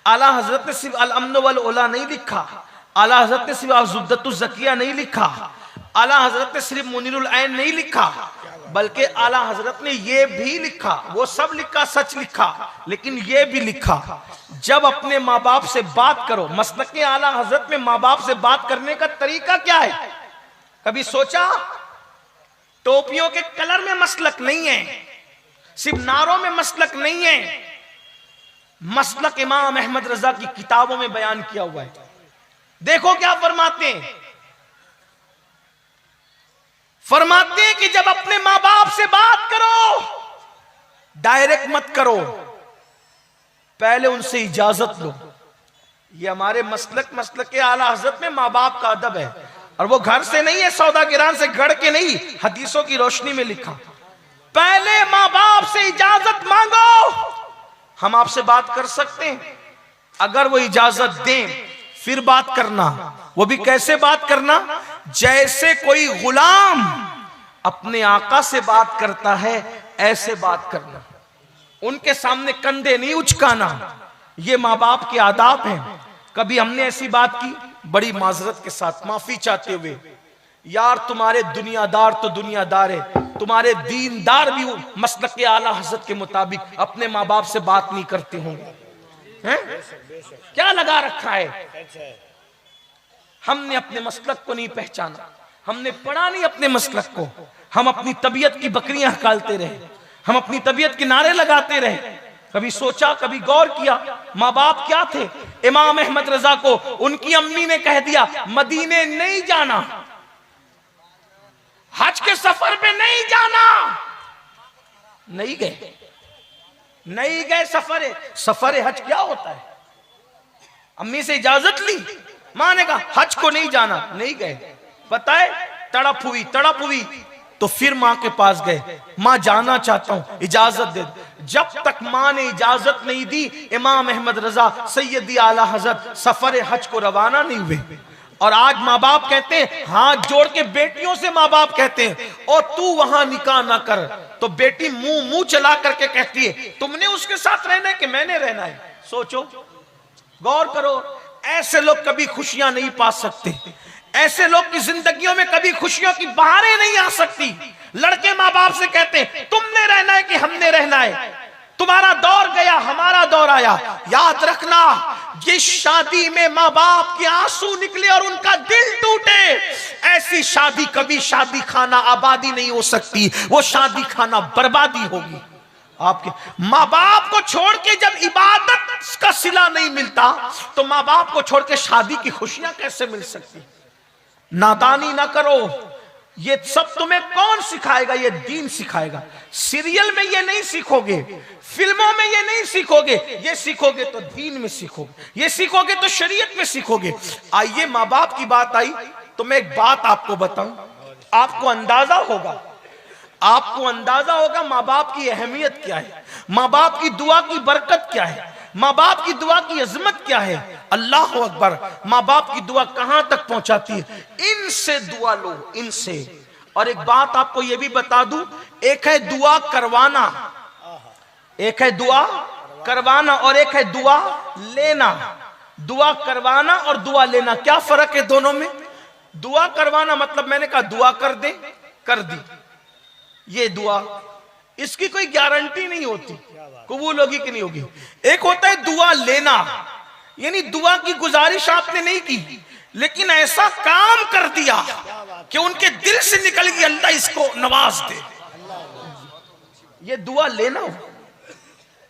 B: आला हजरत ने सिर्फ अल अम्न वल उला नहीं लिखा। आला हजरत ने सिर्फ अज़ुब्दतुज़ ज़किया नहीं लिखा। आला हजरत ने सिर्फ मुनीरुल ऐन नहीं लिखा, बल्कि आला हजरत ने ये भी लिखा, वो सब लिखा, सच लिखा, लेकिन ये भी लिखा जब अपने माँ बाप से बात करो। मसलक आला हजरत में माँ बाप से बात करने का तरीका क्या है? कभी सोचा? टोपियों के कलर में मसलक नहीं है, सिर्फ नारों में मसलक नहीं है। मसलक इमाम अहमद रजा की किताबों में बयान किया हुआ है। देखो क्या फरमाते हैं। फरमाते हैं कि जब अपने मां बाप से बात करो डायरेक्ट मत करो, पहले उनसे इजाजत लो। ये हमारे मसलक आला हजरत में मां बाप का अदब है, और वो घर से नहीं है, सौदागिरान से गढ़ के नहीं, हदीसों की रोशनी में लिखा। पहले मां बाप से इजाजत मांगो। हम आपसे बात कर सकते हैं, अगर वो इजाजत दें फिर बात करना। वो भी कैसे बात करना? जैसे कोई गुलाम अपने आका से बात करता है ऐसे बात करना, उनके सामने कंधे नहीं उचकाना, ये माँ बाप के आदाब हैं। कभी हमने ऐसी बात की, बड़ी माजरत के साथ माफी चाहते हुए, यार तुम्हारे दुनियादार तो दुनियादार है, तुम्हारे दीनदार भी मसलक के आला हज़रत के मुताबिक अपने माँ बाप से बात नहीं करते होंगे, हैं? क्या लगा रखा है? हमने अपने मसलक को नहीं पहचाना, हमने पढ़ा नहीं अपने मसलक को, हम अपनी तबीयत की बकरियां हकालते रहे, हम अपनी तबीयत के नारे लगाते रहे। कभी सोचा, कभी गौर किया, माँ बाप क्या थे? इमाम अहमद रजा को उनकी अम्मी ने कह दिया मदीने नहीं जाना, हज के सफर पे नहीं जाना, नहीं गए, नहीं गए। सफर हज क्या होता है? अम्मी से इजाजत ली, मां ने कहा हज को नहीं जाना, नहीं गए। पता है, तड़प हुई तो फिर मां के पास गए, मां जाना चाहता हूं, इजाजत दे। जब तक मां ने इजाजत नहीं दी, इमाम अहमद रजा सैयदी आला हजरत सफर हज को रवाना नहीं हुए। और आज माँ बाप कहते हैं, हाथ जोड़ के बेटियों से माँ बाप कहते हैं, और तू वहां निकाह ना कर, तो बेटी मुंह चला करके कहती है तुमने उसके साथ रहना है कि मैंने रहना है? सोचो, गौर करो। ऐसे लोग कभी खुशियां नहीं पा सकते, ऐसे लोग की जिंदगियों में कभी खुशियों की बहारें नहीं आ सकती। लड़के माँ बाप से कहते हैं तुमने रहना है कि हमने रहना है? तुम्हारा दौर गया, हमारा दौर आया। याद रखना, जिस शादी में माँ बाप के आंसू निकले और उनका दिल टूटे, ऐसी शादी कभी शादी खाना आबादी नहीं हो सकती, वो शादी खाना बर्बादी होगी। आपके माँ बाप को छोड़ के जब इबादत का सिला नहीं मिलता, तो माँ बाप को छोड़ के शादी की खुशियां कैसे मिल सकती? नादानी ना करो, ये सब तुम्हें कौन सिखाएगा? ये दीन सिखाएगा। सीरियल में ये नहीं सीखोगे, फिल्मों में ये नहीं सीखोगे, ये सीखोगे तो दीन में सीखोगे, ये सीखोगे तो शरीयत में सीखोगे। आइए, माँ बाप की बात आई तो मैं एक बात आपको बताऊं, आपको अंदाजा होगा माँ बाप की अहमियत क्या है, माँ बाप की दुआ की बरकत क्या है, माँ बाप की दुआ की अजमत क्या है। अल्लाह अकबर, माँ बाप की दुआ कहां तक पहुंचाती है? इनसे दुआ लो, इनसे। और एक बात आपको यह भी बता दूं, एक है दुआ करवाना, एक है दुआ करवाना और एक है दुआ लेना। दुआ करवाना और दुआ लेना, क्या फर्क है दोनों में? दुआ करवाना मतलब मैंने कहा दुआ कर दे, कर दी, ये दुआ, इसकी कोई गारंटी नहीं होती कबूल होगी कि नहीं होगी। एक होता है दुआ लेना, यानी दुआ की गुजारिश आपने नहीं की, लेकिन ऐसा काम कर दिया कि उनके दिल से निकल गई अल्लाह इसको नवाज दे, ये दुआ लेना हो।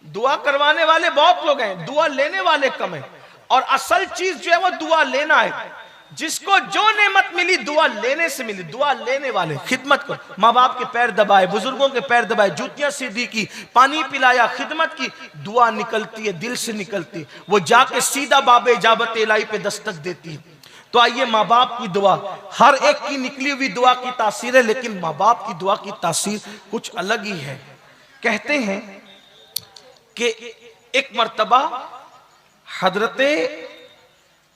B: दुआ करवाने वाले बहुत लोग हैं, दुआ लेने वाले कम है। और असल चीज जो है वो दुआ लेना है। जिसको जो नेमत मिली दुआ लेने से मिली। दुआ लेने वाले खिदमत को, माँ बाप के पैर दबाए, बुजुर्गों के पैर दबाए, जूतियां सीधी की, पानी पिलाया, खिदमत की, दुआ निकलती है, दिल से निकलती है, वो जाके सीधा बाबे इजाबत इलाही पे दस्तक देती है। तो आइए, माँ बाप की दुआ, हर एक की निकली हुई दुआ की तासीर है, लेकिन माँ बाप की दुआ की तासीर कुछ अलग ही है। कहते हैं कि एक मर्तबा हजरते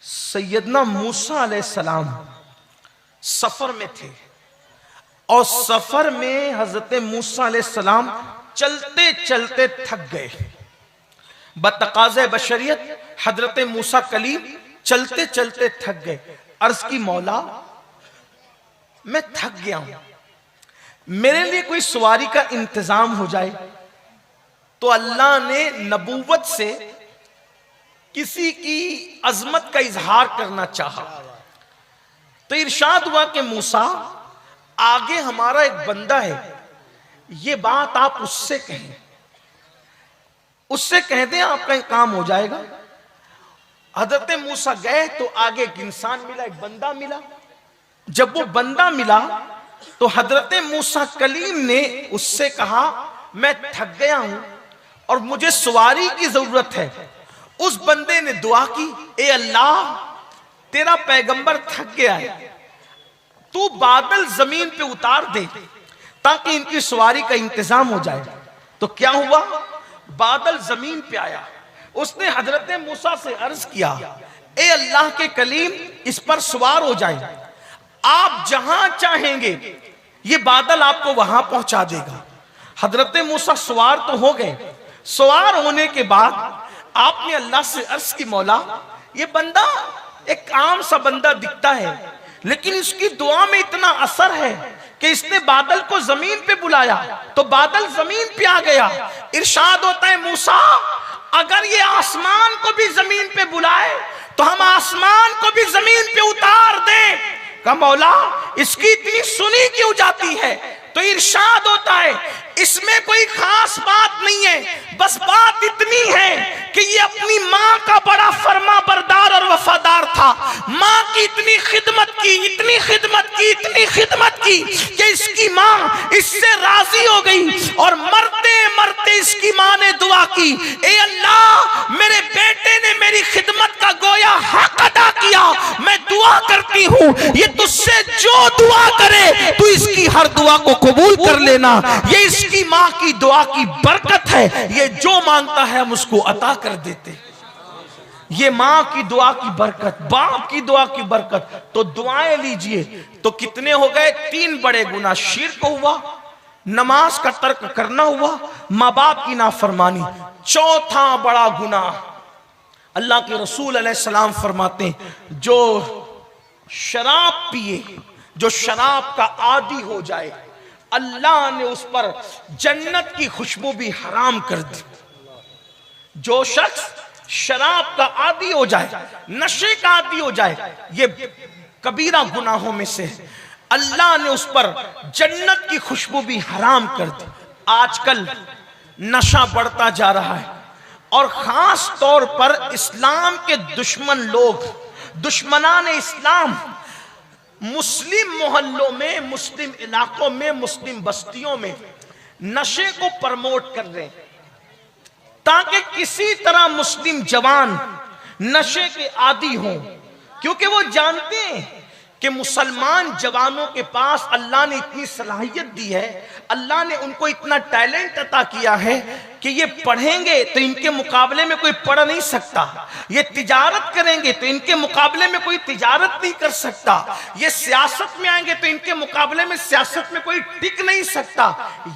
B: सैयदना मूसा अलैहिस्सलाम सफर में थे, और सफर में हजरत मूसा अलैहिस्सलाम चलते चलते थक गए। बतकाज़े बशरियत हजरत मूसा कलीम चलते चलते थक गए। अर्ज की, मौला मैं थक गया हूं, मेरे लिए कोई सवारी का इंतजाम हो जाए। तो अल्लाह ने नबूवत से किसी की अजमत का इजहार करना चाहा, तो इरशाद हुआ कि मूसा, आगे हमारा एक बंदा है, ये बात आप उससे कहें, उससे कह दें, आपका काम हो जाएगा। हजरत मूसा गए तो आगे एक इंसान मिला, एक बंदा मिला। जब वो बंदा मिला तो हजरत मूसा कलीम ने उससे कहा, मैं थक गया हूं और मुझे सवारी की जरूरत है। उस बंदे ने दुआ की, ए अल्लाह, तेरा पैगंबर थक गया है, तू बादल जमीन पे उतार दे ताकि इनकी सवारी का इंतजाम हो जाए। तो क्या हुआ? बादल जमीन पे आया। उसने हजरत मूसा से अर्ज किया, ए अल्लाह के कलीम, इस पर सवार हो जाए, आप जहां चाहेंगे ये बादल आपको वहां पहुंचा देगा। हजरत मूसा सवार तो हो गए। सवार होने के बाद आपने अल्लाह से अर्ज की, मौला ये बंदा एक आम सा बंदा दिखता है, लेकिन इसकी दुआ में इतना असर है कि इसने बादल को जमीन पे बुलाया तो बादल जमीन पे आ गया। इरशाद होता है, मूसा अगर ये आसमान को भी जमीन पे बुलाए तो हम आसमान को भी जमीन पे उतार दें। का मौला इसकी इतनी सुनी क्यों जाती है? तो इरशाद होता है, इसमें कोई खास बात नहीं है, बस बात इतनी है कि ये अपनी माँ का बड़ा फर्मा बरदार और वफादार था। माँ की इतनी खिदमत की, इतनी खिदमत की, इतनी खिदमत की कि इसकी माँ इससे राजी हो गई और मरते मरते इसकी माँ ने दुआ की, ए अल्लाह मेरे बेटे ने मेरी खिदमत का गोया हक अदा किया, मैं दुआ करती हूँ ये तुझसे जो दुआ करे तू इसकी हर दुआ को कबूल कर लेना। ये इसकी माँ की दुआ की बरकत है, ये जो मांगता है हम उसको अता कर देते। ये माँ की दुआ की बरकत, बाप की दुआ की बरकत। तो दुआएं लीजिए। तो कितने हो गए? 3 बड़े गुनाह। शिर्क हुआ, नमाज का तर्क करना हुआ, माँ बाप की नाफरमानी। चौथा बड़ा गुनाह, अल्लाह के रसूल अलैहिस्सलाम फरमाते हैं, जो शराब पिए, जो शराब का आदी हो जाए, अल्लाह ने उस पर जन्नत की खुशबू भी हराम कर दी। जो शख्स शराब का आदी हो जाए, नशे का आदी हो जाए, ये कबीरा गुनाहों में से है, अल्लाह ने उस पर जन्नत की खुशबू भी हराम कर दी। आजकल नशा बढ़ता जा रहा है और खास तौर पर इस्लाम के दुश्मन लोग, दुश्मनान इस्लाम, मुस्लिम मोहल्लों में, मुस्लिम इलाकों में, मुस्लिम बस्तियों में नशे को प्रमोट कर रहे हैं ताकि किसी तरह मुस्लिम जवान नशे के आदी हों, क्योंकि वो जानते हैं कि मुसलमान जवानों के पास अल्लाह ने इतनी सलाहियत दी है, अल्लाह ने उनको इतना टैलेंट अता किया है कि ये पढ़ेंगे तो इनके मुकाबले में कोई पढ़ नहीं सकता, ये तिजारत करेंगे तो इनके मुकाबले में कोई तिजारत नहीं कर सकता, ये सियासत में आएंगे तो इनके मुकाबले में सियासत में कोई टिक नहीं सकता।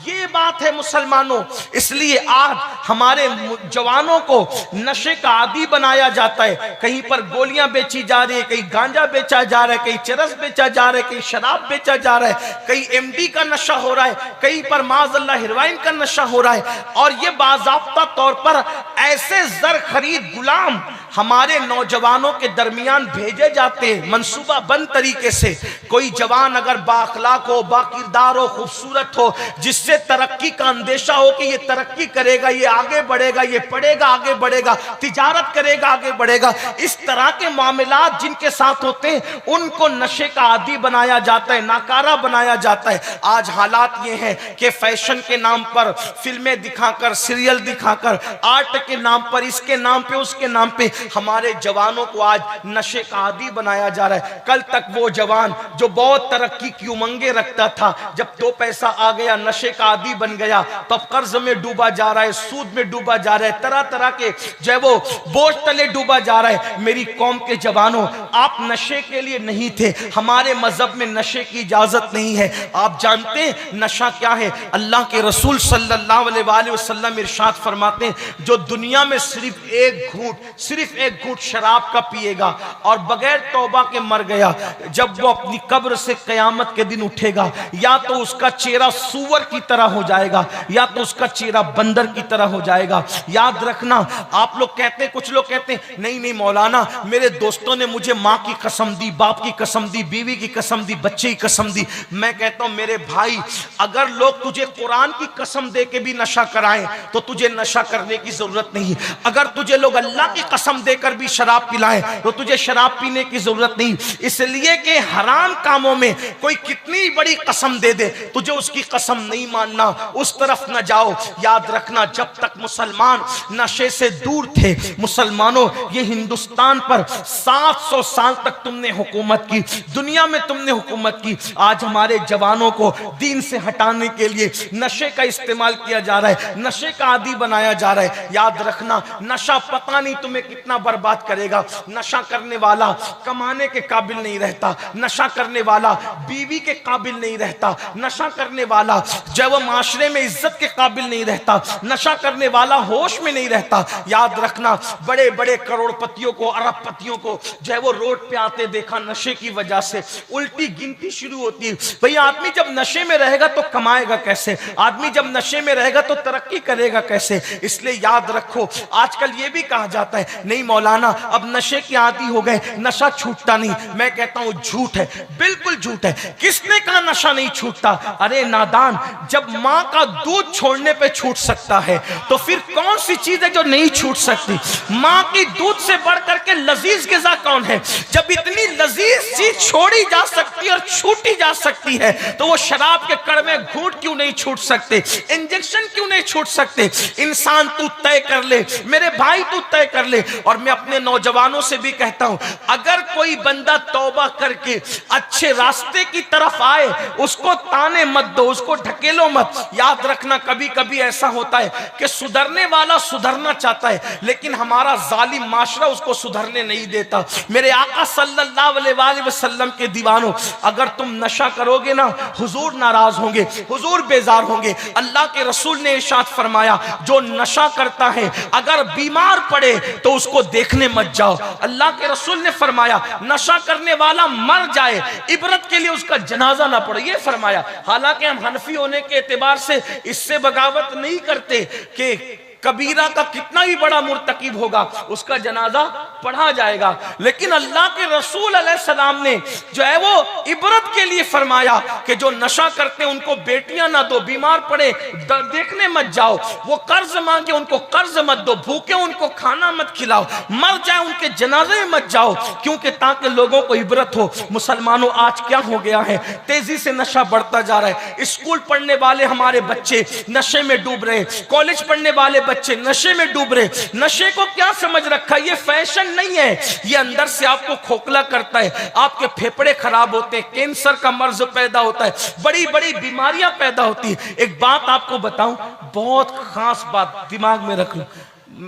B: ये बात है मुसलमानों। इसलिए आज हमारे जवानों को नशे का आदी बनाया जाता है। कहीं पर गोलियां बेची जा रही है, कहीं गांजा बेचा जा रहा है, कहीं चरस बेचा जा रहा है, कहीं शराब बेचा जा रहा है, कहीं एमडी का नशा हो रहा है, कहीं पर माज़अल्लाह हेरोइन का नशा हो रहा है। और ये बाज़ाब्ता तौर पर ऐसे जर खरीद गुलाम हमारे नौजवानों के दरमियान भेजे जाते हैं मंसूबा बंद तरीके से। कोई जवान अगर बाअखलाक हो, बाकिरदार हो, खूबसूरत हो, जिससे तरक्की का अंदेशा हो कि ये तरक्की करेगा, ये आगे बढ़ेगा, ये पढ़ेगा आगे बढ़ेगा, तिजारत करेगा आगे बढ़ेगा, इस तरह के मामलात जिनके साथ होते हैं उनको नशे का आदी बनाया जाता है, नाकारा बनाया जाता है। आज हालात ये हैं कि फैशन के नाम पर फिल्में दिखाकर, सीरियल दिखाकर, आर्ट के नाम पर, इसके नाम पे, उसके नाम पे हमारे जवानों को आज नशे का आदी बनाया जा रहा है। कल तक वो जवान जो बहुत तरक्की की उमंगे रखता था, जब 2 पैसा आ गया नशे का आदी बन गया, तब कर्ज में डूबा जा रहा है, सूद में डूबा जा रहा है, तरह तरह के जो है वो बोझ तले डूबा जा रहा है। मेरी कौम के जवानों, आप नशे के लिए नहीं थे, हमारे मजहब में नशे की इजाजत नहीं है। आप जानते हैं नशा क्या है? अल्लाह के रसूल सल्लल्लाहु अलैहि वसल्लम इरशाद फरमाते हैं, जो दुनिया में सिर्फ एक घूंट शराब का पिएगा और बगैर तौबा के मर गया, जब वो अपनी कब्र से कयामत के दिन उठेगा, या तो उसका चेहरा सूअर की तरह हो जाएगा या तो उसका चेहरा बंदर की तरह हो जाएगा। याद रखना। आप लोग कहते हैं, कुछ लोग कहते हैं नहीं नहीं मौलाना, मेरे दोस्तों ने मुझे माँ की कसम दी, बाप की कसम दी, बीवी की कसम दी, बच्चे की कसम दी। मैं कहता हूं मेरे भाई, अगर लोग तुझे कुरान की कसम दे के भी नशा कराएं तो तुझे नशा करने की जरूरत नहीं। अगर तुझे लोग अल्लाह की कसम देकर भी शराब पिलाएं तो तुझे शराब पीने की जरूरत नहीं। इसलिए कि हराम कामों में कोई कितनी बड़ी कसम दे दे, तुझे उसकी कसम नहीं मानना, उस तरफ न जाओ। याद रखना, जब तक मुसलमान नशे से दूर थे, मुसलमानों ये हिंदुस्तान पर 700 साल तक तुमने हुकूमत की, दुनिया में तुमने हुकूमत की। आज हमारे जवानों को दीन से हटाने के लिए नशे का इस्तेमाल किया जा रहा है, नशे का आदी बनाया जा रहा है। याद याद रखना, नशा पता नहीं तुम्हें कितना बर्बाद करेगा। नशा करने वाला कमाने के काबिल नहीं रहता, नशा करने वाला बीवी के काबिल नहीं रहता, नशा करने वाला जब वो माशरे में इज्जत के काबिल नहीं रहता, नशा करने वाला होश में नहीं रहता। याद रखना, बड़े बड़े करोड़पतियों को, अरबपतियों को जो है वो रोड पे आते देखा नशे की वजह से, उल्टी गिनती शुरू होती है। भाई आदमी जब नशे में रहेगा तो कमाएगा कैसे, आदमी जब नशे में रहेगा तो तरक्की करेगा कैसे। इसलिए याद रखो, आजकल ये भी कहा जाता है नहीं मौलाना अब नशे की आदी हो गए, नशा छूटता नहीं। मैं कहता हूं झूठ है, बिल्कुल झूठ है। किसने कहा नशा नहीं छूटता? अरे नादान, जब मां का दूध छोड़ने पे छूट सकता है तो फिर कौन सी चीज है जो नहीं छूट सकती? मां की दूध से बढ़कर के लजीज ग़िज़ा कौन है? जब इतनी लजीज चीज छोड़ी जा सकती है और छूटी जा सकती है तो वो शराब के कड़वे घूंट क्यों नहीं छूट सकते? इंजेक्शन क्यों नहीं छूट सकते? इंसान तू तय कर ले, मेरे भाई तू तय कर ले। और मैं अपने नौजवानों से भी कहता हूं, अगर कोई बंदा तौबा करके अच्छे रास्ते की तरफ आए, उसको ताने मत दो, उसको ढकेलो मत। याद रखना, कभी कभी ऐसा होता है कि सुधरने वाला सुधरना चाहता है लेकिन हमारा जालिम माशरा उसको सुधरने नहीं देता। मेरे आका सल्लल्लाहु अलैहि वसल्लम के दीवानों, अगर तुम नशा करोगे ना, हुजूर नाराज होंगे, हुजूर बेजार होंगे। अल्लाह के रसूल ने इरशाद फरमाया, जो नशा करता है अगर बीमार पड़े तो उसको देखने मत जाओ। अल्लाह के रसूल ने फरमाया, नशा करने वाला मर जाए, इबरत के लिए उसका जनाजा ना पड़े, ये फरमाया। हालांकि हम हनफी होने के एतबार से इससे बगावत नहीं करते कि कबीरा का कितना ही बड़ा मुर्तकिब होगा उसका जनाजा पढ़ा जाएगा, लेकिन अल्लाह के रसूल अलैहिस्सलाम ने जो है वो इबरत के लिए फरमाया कि जो नशा करते हैं उनको बेटियां ना दो, बीमार पड़े देखने मत जाओ, वो कर्ज मांगे उनको कर्ज मत दो, भूखे उनको खाना मत खिलाओ, मर जाए उनके जनाजे में मत जाओ, क्योंकि ताकि लोगों को इबरत हो। मुसलमानों, आज क्या हो गया है, तेजी से नशा बढ़ता जा रहा है। स्कूल पढ़ने वाले हमारे बच्चे नशे में डूब रहे, कॉलेज पढ़ने वाले बच्चे नशे में डूब रहे। नशे को क्या समझ रखा, ये फैशन नहीं है, ये अंदर से आपको खोखला करता है, आपके फेफड़े खराब होते हैं, कैंसर का मर्ज पैदा होता है, बड़ी बड़ी बीमारियां पैदा होती है। एक बात आपको बताऊं, बहुत खास बात दिमाग में रख लो।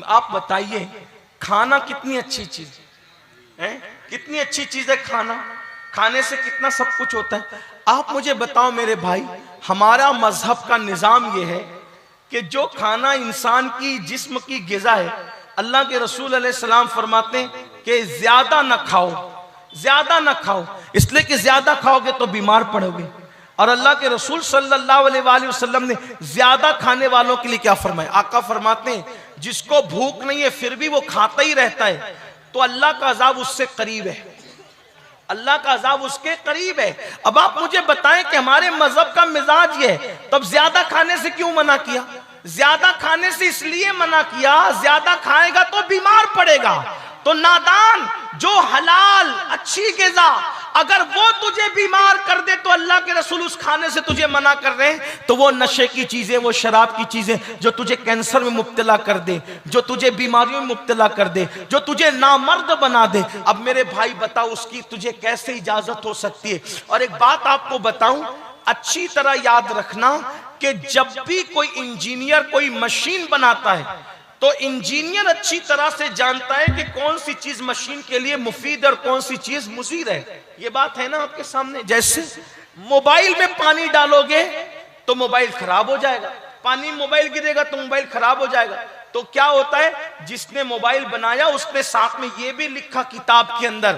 B: आप बताइए, खाना कितनी अच्छी चीज है, कितनी अच्छी चीज है खाना, खाने से कितना सब कुछ होता है। आप मुझे बताओ मेरे भाई, हमारा मजहब का निजाम यह है कि जो खाना इंसान की जिस्म की ग़िज़ा है, अल्लाह के रसूल अलैहिस्सलाम फरमाते हैं कि ज्यादा ना खाओ, ज्यादा ना खाओ, इसलिए कि ज्यादा खाओगे तो बीमार पड़ोगे। और अल्लाह के रसूल सल्लल्लाहु अलैहि वसल्लम ने ज्यादा खाने वालों के लिए क्या फरमाया? आका फरमाते हैं, जिसको भूख नहीं है फिर भी वो खाता ही रहता है तो अल्लाह का अजाब उससे करीब है, अल्लाह का अजाब उसके करीब है। अब आप मुझे बताएं कि हमारे मजहब का मिजाज ये है, तब ज्यादा खाने से क्यों मना किया? ज्यादा खाने से इसलिए मना किया, ज्यादा खाएगा तो बीमार पड़ेगा। तो नादान, जो हलाल अच्छी ग़िज़ा अगर वो तुझे बीमार कर दे तो अल्लाह के रसूल उस खाने से तुझे मना कर रहे हैं। तो वो नशे की चीजें, वो शराब की चीजें जो तुझे कैंसर में मुब्तला कर दे, जो तुझे बीमारियों में मुब्तला कर दे, जो तुझे नामर्द बना दे, अब मेरे भाई बताओ उसकी तुझे कैसे इजाजत हो सकती है? और एक बात आपको बताऊं, अच्छी तरह याद रखना कि जब भी कोई इंजीनियर कोई मशीन बनाता है तो इंजीनियर अच्छी तरह से जानता है कि कौन सी चीज मशीन के लिए मुफीद और कौन सी चीज मुसीर है। ये बात है ना आपके सामने। जैसे मोबाइल में पानी डालोगे तो मोबाइल खराब हो जाएगा, पानी मोबाइल गिरेगा तो मोबाइल खराब हो जाएगा। तो क्या होता है, जिसने मोबाइल बनाया उसने साथ में ये भी लिखा किताब के अंदर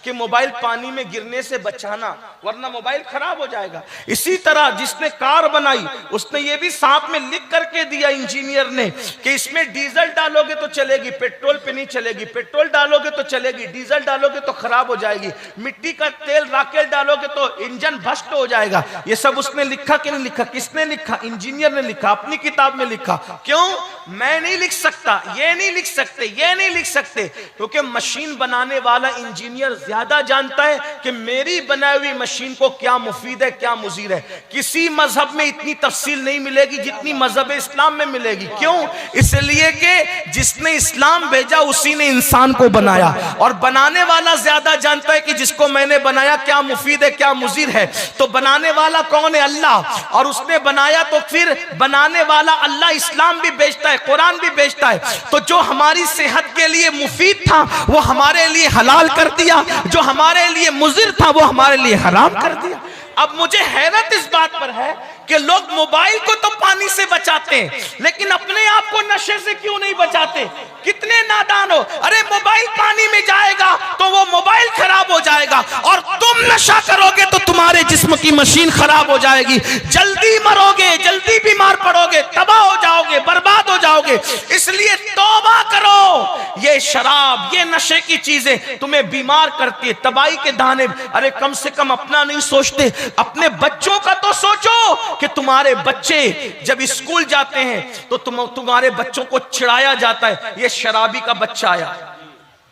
B: कि मोबाइल पानी में गिरने से बचाना वरना मोबाइल खराब हो जाएगा। इसी तरह जिसने कार बनाई उसने ये भी साथ में लिख करके दिया इंजीनियर ने कि इसमें डीजल डालोगे तो चलेगी, पेट्रोल पे नहीं चलेगी, पेट्रोल डालोगे तो चलेगी, डीजल डालोगे तो खराब हो जाएगी, मिट्टी का तेल राकेल डालोगे तो इंजन भस्म हो जाएगा। ये सब उसने लिखा कि नहीं लिखा? किसने लिखा? इंजीनियर ने लिखा, अपनी किताब में लिखा। क्यों? मैं नहीं लिख सकता, ये नहीं नहीं लिख सकते, ये नहीं लिख सकते, क्योंकि मशीन बनाने वाला इंजीनियर ज्यादा जानता है कि मेरी बनाई हुई मशीन को क्या मुफीद है, क्या मुजीर है। किसी मजहब में इतनी तफसील नहीं मिलेगी जितनी मजहब इस्लाम में मिलेगी। क्यों? इसलिए कि जिसने इस्लाम भेजा उसी ने इंसान को बनाया, और बनाने वाला ज्यादा जानता है कि जिसको मैंने बनाया क्या मुफीद है, क्या मुजीर है। तो बनाने वाला कौन है? अल्लाह। और उसने बनाया तो फिर बनाने वाला अल्लाह इस्लाम भी बेचता है, कुरान भी बेचता है। तो जो हमारी सेहत के लिए मुफीद था वो हमारे लिए हलाल कर दिया, जो हमारे लिए मुजिर था वो हमारे लिए हराम कर दिया। अब मुझे हैरत इस बात पर है कि लोग मोबाइल को तो पानी से बचाते हैं, लेकिन अपने आप को नशे से क्यों नहीं बचाते? कितने नादान हो। अरे मोबाइल पानी में जाएगा तो वो मोबाइल खराब हो जाएगा, और तुम नशा करोगे तो तुम्हारे जिस्म की मशीन खराब हो जाएगी, जल्दी मरोगे, जल्दी बीमार पड़ोगे, तबाह हो जाओगे, बर्बाद हो जाओगे। इसलिए तौबा करो। ये शराब, ये नशे की चीजें तुम्हें बीमार करती है, तबाही के दाने। अरे कम से कम अपना नहीं सोचते, अपने बच्चों का तो सोचो कि तुम्हारे बच्चे जब स्कूल जाते हैं तो तुम्हारे बच्चों को चिढ़ाया जाता है, ये शराबी का बच्चा आया,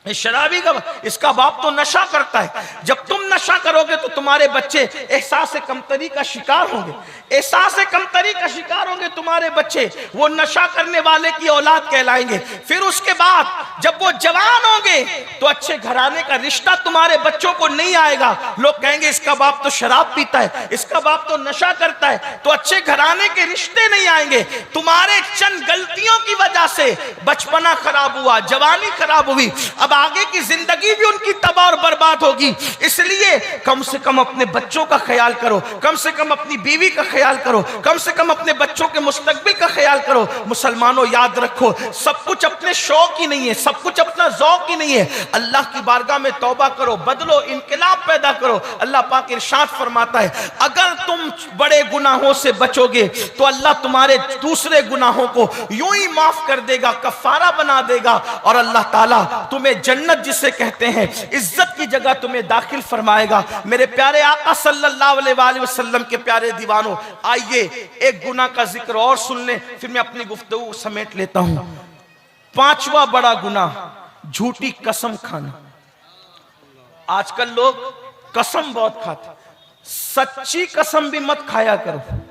B: ये शराबी का, इसका बाप तो नशा करता है। जब तुम नशा करोगे तो तुम्हारे बच्चे एहसास कमतरी का शिकार होंगे, एहसास कमतरी का शिकार होंगे तुम्हारे बच्चे, वो नशा करने वाले की औलाद कहलाएंगे। फिर उसके बाद जब वो जवान होंगे तो अच्छे घराने का रिश्ता तुम्हारे बच्चों को नहीं आएगा। लोग कहेंगे इसका बाप तो शराब पीता है, इसका बाप तो नशा करता है, तो अच्छे घराने के रिश्ते नहीं आएंगे। तुम्हारे चंद गलतियों की वजह से बचपना खराब हुआ, जवानी खराब हुई, अब आगे की जिंदगी भी उनकी तबाह और बर्बाद होगी। इसलिए कम से कम अपने बच्चों का ख्याल करो, कम से कम अपनी बीवी का ख्याल करो, कम से कम अपने बच्चों के मुस्तकबिल का ख्याल करो। मुसलमानों याद रखो, सब कुछ अपने शौक ही नहीं है, सब कुछ अपना ज़ौक ही नहीं है। अल्लाह की बारगाह में तौबा करो, बदलो, इनकलाब पैदा करो। अल्लाह पाक इरशाद फरमाता है, अगर तुम बड़े गुनाहों से बचोगे तो अल्लाह तुम्हारे दूसरे गुनाहों को यूं ही माफ कर देगा, कफारा बना देगा, और अल्लाह ताला तुम्हें जन्नत जिसे कहते हैं इज्जत की जगह तुम्हें दाखिल फरमाएगा। मेरे प्यारे आका सल्लल्लाहु अलैहि वसल्लम के प्यारे दीवानों, आइए एक गुनाह का जिक्र और सुन लें, फिर मैं अपनी गुफ्तगू समेट लेता हूं। पांचवा बड़ा गुनाह, झूठी कसम खाना। आजकल लोग कसम बहुत खाते, सच्ची कसम भी मत खाया करो।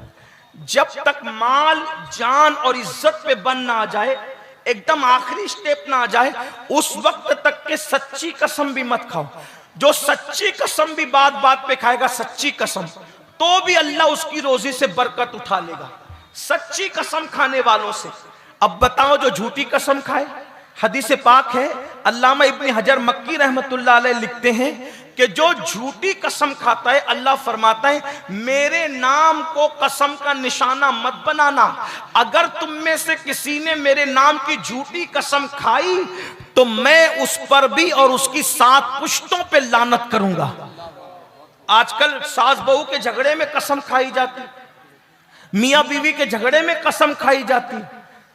B: जब तक माल, जान और इज्जत पे बन ना आ जाए, एकदम आखिरी स्टेप ना आ जाए, उस वक्त तक के सच्ची कसम भी मत खाओ। जो सच्ची कसम भी बात बात पे खाएगा, सच्ची कसम, तो भी अल्लाह उसकी रोजी से बरकत उठा लेगा, सच्ची कसम खाने वालों से। अब बताओ जो झूठी कसम खाए, हदीस पाक है, अल्लामा इब्न हजर मक्की रहमतुल्लाह अलैह लिखते हैं कि जो झूठी कसम खाता है, अल्लाह फरमाता है मेरे नाम को कसम का निशाना मत बनाना। अगर तुम में से किसी ने मेरे नाम की झूठी कसम खाई तो मैं उस पर भी और उसकी 7 पुश्तों पे लानत करूंगा। आजकल सास बहू के झगड़े में कसम खाई जाती, मियां बीवी के झगड़े में कसम खाई जाती।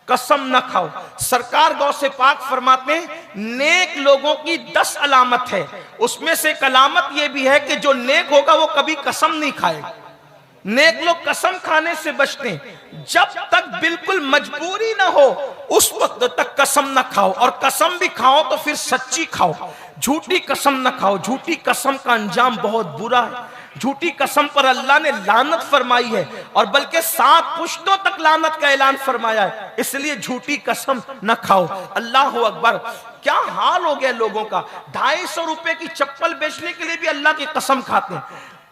B: कसम न खाओ। सरकार गौसे पाक फरमाते हैं नेक लोगों की 10 अलामत है, उसमें से एक अलामत यह भी है कि जो नेक होगा वो कभी कसम नहीं खाएगा। नेक लोग कसम खाने से बचते हैं। जब तक बिल्कुल मजबूरी ना हो उस वक्त तक कसम ना खाओ, और कसम भी खाओ तो फिर सच्ची खाओ, झूठी कसम ना खाओ। झूठी कसम का अंजाम बहुत बुरा है। झूठी कसम पर अल्लाह ने लानत फरमाई है, और बल्कि 7 पुश्तों तक लानत का ऐलान फरमाया है। इसलिए झूठी कसम न खाओ। अल्लाह अकबर, क्या हाल हो गया लोगों का। 250 रुपए की चप्पल बेचने के लिए भी अल्लाह की कसम खाते हैं,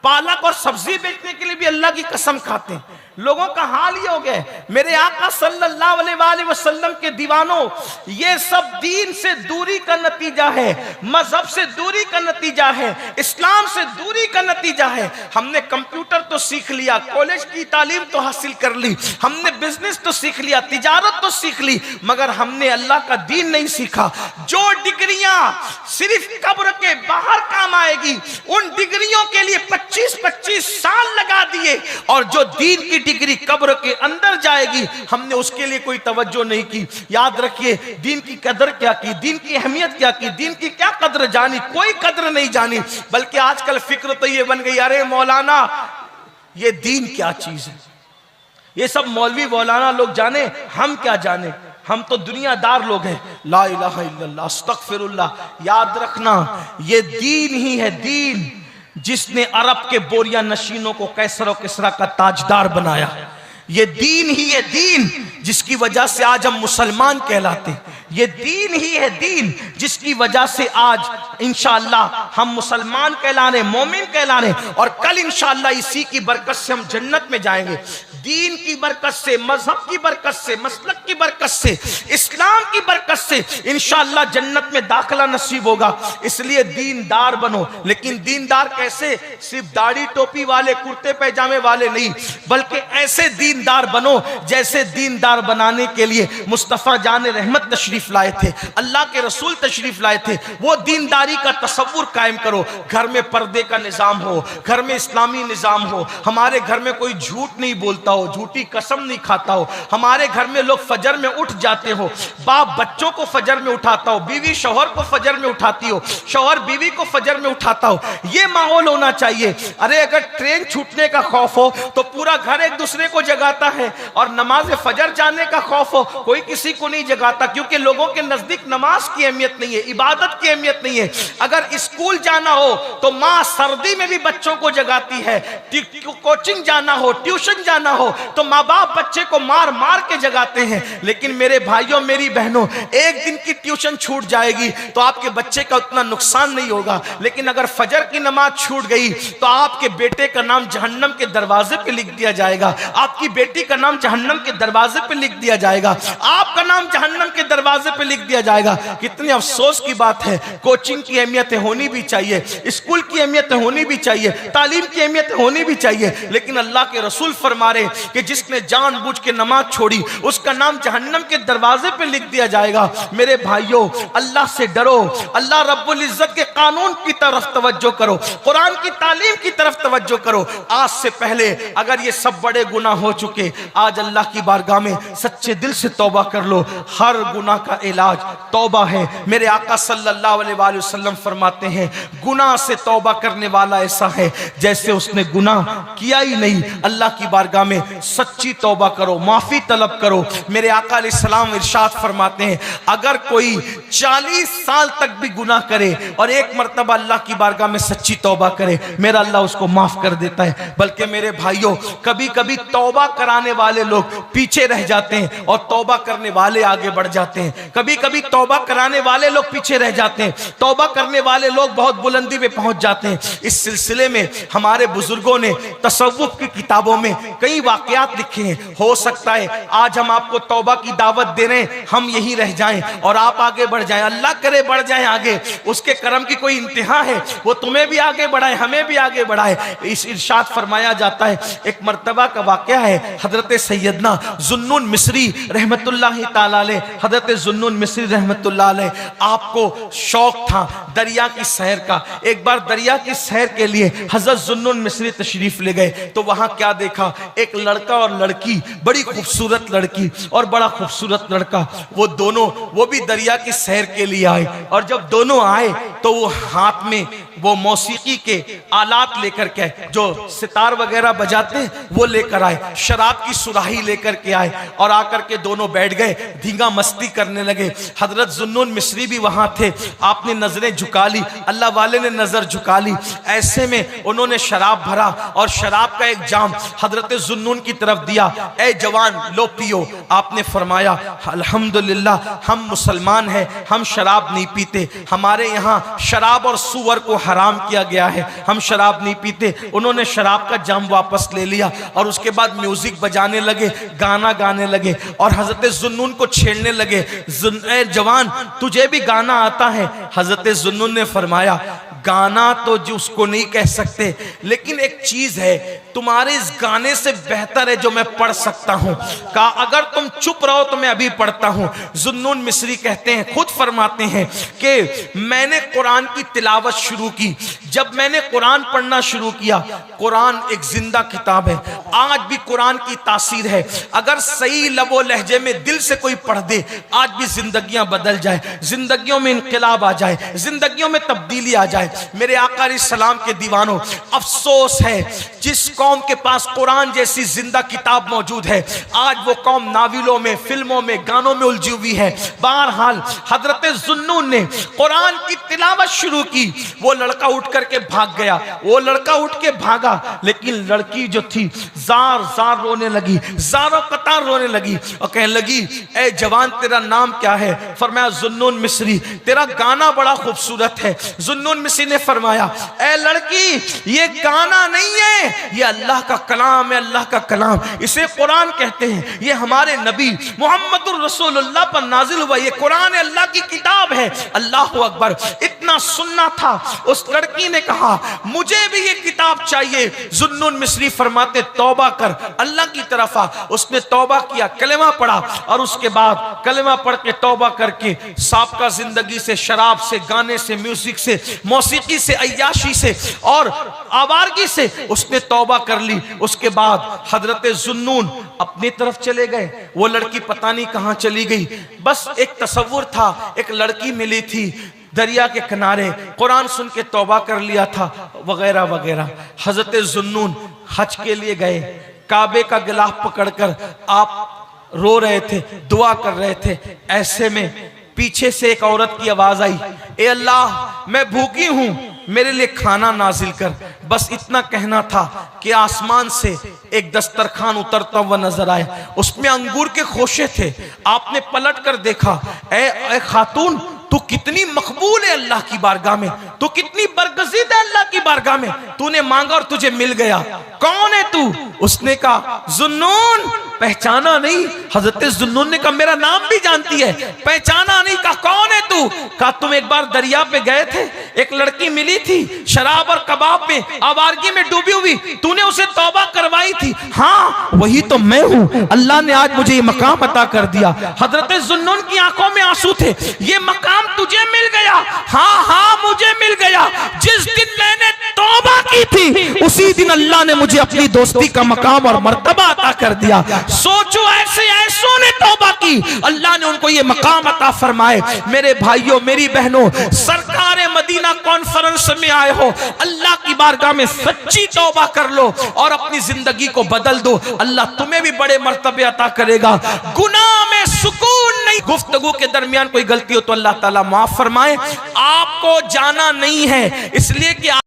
B: पालक और सब्जी बेचने के लिए भी अल्लाह की कसम खाते हैं। लोगों का हाल ये हो गया। मेरे आका सल्लल्लाहु अलैहि वसल्लम के दीवानों, ये सब दीन से दूरी का नतीजा है, मजहब से दूरी का नतीजा है, इस्लाम से दूरी का नतीजा है। हमने कंप्यूटर तो सीख लिया, कॉलेज की तालीम तो हासिल कर ली, हमने बिजनेस तो सीख लिया, तिजारत तो सीख ली, मगर हमने अल्लाह का दीन नहीं सीखा। जो डिग्रियां सिर्फ कब्र के बाहर काम आएगी, उन डिग्रियों के लिए 25-25 साल लगा दिए, और जो दीन की डिग्री कब्र के अंदर जाएगी हमने उसके लिए कोई तवज्जो नहीं की। याद रखिए, दीन की कदर क्या की, दीन की अहमियत क्या की, दीन की क्या कदर जानी, कोई कदर नहीं जानी। बल्कि आजकल फिक्र तो ये बन गई, अरे मौलाना ये दीन क्या चीज है, ये सब मौलवी मौलाना लोग जाने, हम क्या जाने। हम तो दुनियादार लोग हैं। ला इलाहा इल्लल्लाह, अस्तगफिरुल्लाह। याद रखना, ये दीन ही है, दीन जिसने अरब के बोरिया नशीनों को कैसर और किसरा का ताजदार बनाया। ये दीन ही है, दीन जिसकी वजह से आज हम मुसलमान कहलाते हैं। ये दीन ही है, दीन जिसकी वजह से आज इंशाअल्लाह हम मुसलमान कहला रहे, मोमिन कहला रहे, और कल इंशाअल्लाह इसी की बरकत से हम जन्नत में जाएंगे। दीन की बरकत से, मजहब की बरकत से, मसलक की बरकत से, इस्लाम की बरकत से इंशाअल्लाह जन्नत में दाखिला नसीब होगा। इसलिए दीनदार बनो। लेकिन दीनदार कैसे? सिर्फ दाढ़ी टोपी वाले, कुर्ते पैजामे वाले नहीं, बल्कि ऐसे दीनदार बनो जैसे दीनदार बनाने के लिए मुस्तफ़ा जान रहमत तशरीफ लाए थे, अल्लाह के रसूल तशरीफ लाए थे। वो दीनदारी का तसव्वुर कायम करो। घर में पर्दे का निज़ाम हो, घर में इस्लामी निज़ाम हो, हमारे घर में कोई झूठ नहीं बोलता हो, झूठी कसम नहीं खाता हो, हमारे घर में लोग फजर में उठ जाते हो, बाप बच्चों को फजर में उठाता हो, बीवी शौहर को फजर में उठाती हो, शौहर बीवी को फजर में उठाता हो। ये माहौल होना चाहिए। अरे अगर ट्रेन छूटने का खौफ हो तो पूरा घर एक दूसरे को जगाता है, और नमाज फजर जाने का खौफ हो कोई किसी को नहीं जगाता, क्योंकि लोगों के नजदीक नमाज की अहमियत नहीं है, इबादत की अहमियत नहीं है। अगर स्कूल जाना हो तो माँ सर्दी में भी बच्चों को जगाती है, कोचिंग जाना हो, ट्यूशन जाना हो तो माँ बाप बच्चे को मार मार के जगाते हैं। लेकिन मेरे भाइयों मेरी बहनों, एक दिन की ट्यूशन छूट जाएगी तो आपके बच्चे का उतना नुकसान नहीं होगा, लेकिन अगर फजर की नमाज छूट गई तो आपके बेटे का नाम जहन्नम के दरवाजे पे लिख दिया जाएगा, आपकी बेटी का नाम जहन्नम के दरवाजे पे लिख दिया जाएगा, आपका नाम जहन्नम के दरवाजे पे लिख दिया जाएगा। कितने अफसोस की बात है। कोचिंग की अहमियत होनी भी चाहिए, स्कूल की अहमियत होनी भी चाहिए, तालीम की अहमियत होनी भी चाहिए, लेकिन अल्लाह के रसूल फरमा रहे कि जिसने जानबूझ के नमाज छोड़ी उसका नाम जहन्नम के दरवाजे पे लिख दिया जाएगा। मेरे भाइयों, अल्लाह से डरो, अल्लाह रब्बुल इज्जत के कानून की तरफ तवज्जो करो, कुरान की तालीम की तरफ तवज्जो करो। आज से पहले अगर ये सब बड़े गुनाह हो चुके, आज अल्लाह की बारगाह में सच्चे दिल से तौबा कर लो। हर गुनाह का इलाज तौबा है। मेरे आका सल्लल्लाहु अलैहि वसल्लम फरमाते हैं, गुनाह से तौबा करने वाला ऐसा है जैसे उसने गुनाह किया ही नहीं। अल्लाह की बारगाह में सच्ची तौबा करो, माफी तलब करो। मेरे आका अलैहिस्सलाम इरशाद फरमाते हैं, अगर कोई 40 साल तक भी गुनाह करे और एक मर्तबा अल्लाह की बारगाह में सच्ची तौबा करे, मेरा अल्लाह उसको माफ कर देता है। बल्कि मेरे भाइयों, कभी कभी तौबा कराने वाले लोग पीछे रह जाते हैं और तौबा करने वाले आगे बढ़ जाते हैं। कभी कभी तौबा कराने वाले लोग पीछे रह जाते हैं, तौबा करने वाले लोग बहुत बुलंदी पे पहुंच जाते हैं। इस सिलसिले में हमारे बुजुर्गों ने तसव्वुफ की किताबों में कई वाकयात लिखे हैं। हो सकता है आज हम आपको तौबा की दावत दे रहे हैं, हम यहीं रह जाएं और आप आगे बढ़ जाएं। अल्लाह करे बढ़ जाएं आगे, उसके करम की कोई इंतहा है, वो तुम्हें भी आगे बढ़ाए, हमें भी आगे बढ़ाए। इस इरशाद फरमाया जाता है, एक मर्तबा का वाकया है, हजरत सैयदना जुन्नुन मिस्री रहमतुल्लाह ताला अलैह, हजरत जुन्नुन मिस्री रहमतुल्लाह अलैह, आपको शौक था दरिया की सैर का। एक बार दरिया की सैर के लिए हजरत जुन्नुन मिस्री तशरीफ ले गए तो वहां क्या देखा, एक लड़का और लड़की, बड़ी खूबसूरत लड़की और बड़ा खूबसूरत लड़का, वो दोनों वो भी दरिया की सैर के लिए आए। और जब दोनों आए तो वो हाथ में वो मौसीकी के आलात लेकर के, जो सितार वगैरह बजाते हैं, वो लेकर आए, शराब की सुराही लेकर के आए और आकर के दोनों बैठ गए, धींगा मस्ती करने लगे। हजरत जुन्नुन मिस्री भी वहां थे, आपने नजरें झुका ली, अल्लाह वाले ने नजर झुका ली। ऐसे में उन्होंने शराब भरा और शराब का एक जाम हजरत जुन्नुन की तरफ दिया, ए जवान लो पियो। आपने फरमाया, अल्हम्दुलिल्लाह हम मुसलमान हैं, हम शराब नहीं पीते, हमारे यहाँ शराब और सुअर को हराम किया गया है, हम शराब नहीं पीते। उन्होंने शराब का जाम वापस ले लिया और उसके बाद म्यूजिक बजाने लगे, गाना गाने लगे और हजरत जुन्नुन को छेड़ने लगे, ए जवान तुझे भी गाना आता है? हजरत जुन्नुन ने फरमाया, गाना तो जो उसको नहीं कह सकते, लेकिन एक चीज है, तुम्हारे इस गाने से बेहतर है जो मैं पढ़ सकता हूं। कहा अगर तुम चुप रहो तो मैं अभी पढ़ता हूं। जुन्नुन मिस्री कहते हैं, खुद फरमाते हैं कि मैंने कुरान
A: कुरान की तिलावत शुरू की, जब मैंने कुरान पढ़ना शुरू किया, कुरान एक जिंदा किताब है, आज भी कुरान की तासीर है। अगर सही लबो लहजे में दिल से कोई पढ़ दे, आज भी जिंदगियां बदल जाए, जिंदगियों में इनकलाब आ जाए, जिंदगियों में तब्दीली आ जाए। मेरे आका अलैहिस्सलाम के दीवानों, अफसोस है जिस कौम के पास कुरान जैसी जिंदा किताब मौजूद है, आज वो कौम नाविलों में, फिल्मों में, गानों में उलझी हुई है। बहरहाल हजरत जुन्नून ने कुरान की तिलावत शुरू की, वो लड़का उठ करके भाग गया, वो लड़का उठ के भागा, लेकिन लड़की जो थी जार जार रोने लगी, जारो कतार रोने लगी और कहने लगी, ए जवान तेरा नाम क्या है? फरमाया जुन्नून मिस्री। तेरा गाना बड़ा खूबसूरत है। जुन्नून मिस्री ने फरमाया, ए लड़की ये गाना नहीं है, ये अल्लाह का कलाम है, अल्लाह का कलाम, इसे कुरान कहते हैं। ये हमारे नबी मोहम्मदुर रसूलुल्लाह पर नाजिल हुआ, ये कुरान है, अल्लाह की किताब है। अल्लाह अकबर। इतना सुनना था, उस लड़की ने कहा मुझे भी ये किताब चाहिए। जुन्नून मिस्री फरमाते तौबा कर, अल्लाह की तरफ आ। उसने तौबा किया, कलेमा पढ़ा और उसके बाद कलेमा पढ़ के तौबा करके साबका जिंदगी से, शराब से, गाने से, म्यूजिक से, मौसीकी से, अय्याशी से और आवारगी से उसने तौबा कर ली। उसके बाद हजरत जुन्नून अपनी तरफ चले गए, वो लड़की पता नहीं कहां चली गई। बस एक तसव्वुर था, एक लड़की मिली थी दरिया के किनारे, कुरान सुन के तौबा कर लिया था, वगैरह वगैरह। हजरत जुन्नून हज के लिए गए, काबे का गिलाफ पकड़कर आप रो रहे थे, दुआ कर रहे थे। ऐसे में पीछे से एक औरत की आवाज आई, ए अल्लाह मैं भूखी हूं, मेरे लिए खाना नाजिल कर। बस इतना कहना था कि आसमान से एक दस्तरखान उतरता हुआ नजर आया, उसमें अंगूर के खोशे थे। आपने पलट कर देखा, ए खातून तू कितनी मकबूल है अल्लाह की बारगाह में, तू कितनी बरगज़ीद है अल्लाह की बारगाह में, तूने मांगा और तुझे मिल गया। कौन है तू? उसने कहा जुन्नून। पहचाना नहीं? हजरत जुन्नून ने कहा मेरा नाम भी जानती है। पहचाना नहीं? कहा कौन है तू? कहा तुम एक बार दरिया पे गए थे, एक लड़की मिली थी शराब और कबाब में, आवारगी में डूबी हुई, तूने उसे तौबा करवाई थी। हाँ वही तो मैं हूँ, अल्लाह ने आज मुझे ये मकाम अता कर दिया। हजरत जुन्नून की आंखों में आंसू थे, ये मकाम तुझे मिल गया? हाँ हाँ मुझे मिल गया। जिस दिन मैंने तौबा की थी उसी दिन अल्लाह ने मुझे अपनी दोस्ती का मकाम और मर्तबा अता कर दिया। सोचो ऐसे ऐसों ने तौबा की, अल्लाह ने उनको ये मकाम अता फरमाए। मेरे भाइयों मेरी बहनों, सरकार मदीना कॉन्फ्रेंस में आए हो, अल्लाह की बारगाह में सच्ची तौबा कर लो और अपनी जिंदगी को बदल दो, अल्लाह तुम्हें भी बड़े मर्तबे अता करेगा। गुनाह में सुकून नहीं। गुफ्तगू के दरमियान कोई गलती हो तो अल्लाह ताला माफ फरमाए। आपको जाना नहीं है, इसलिए कि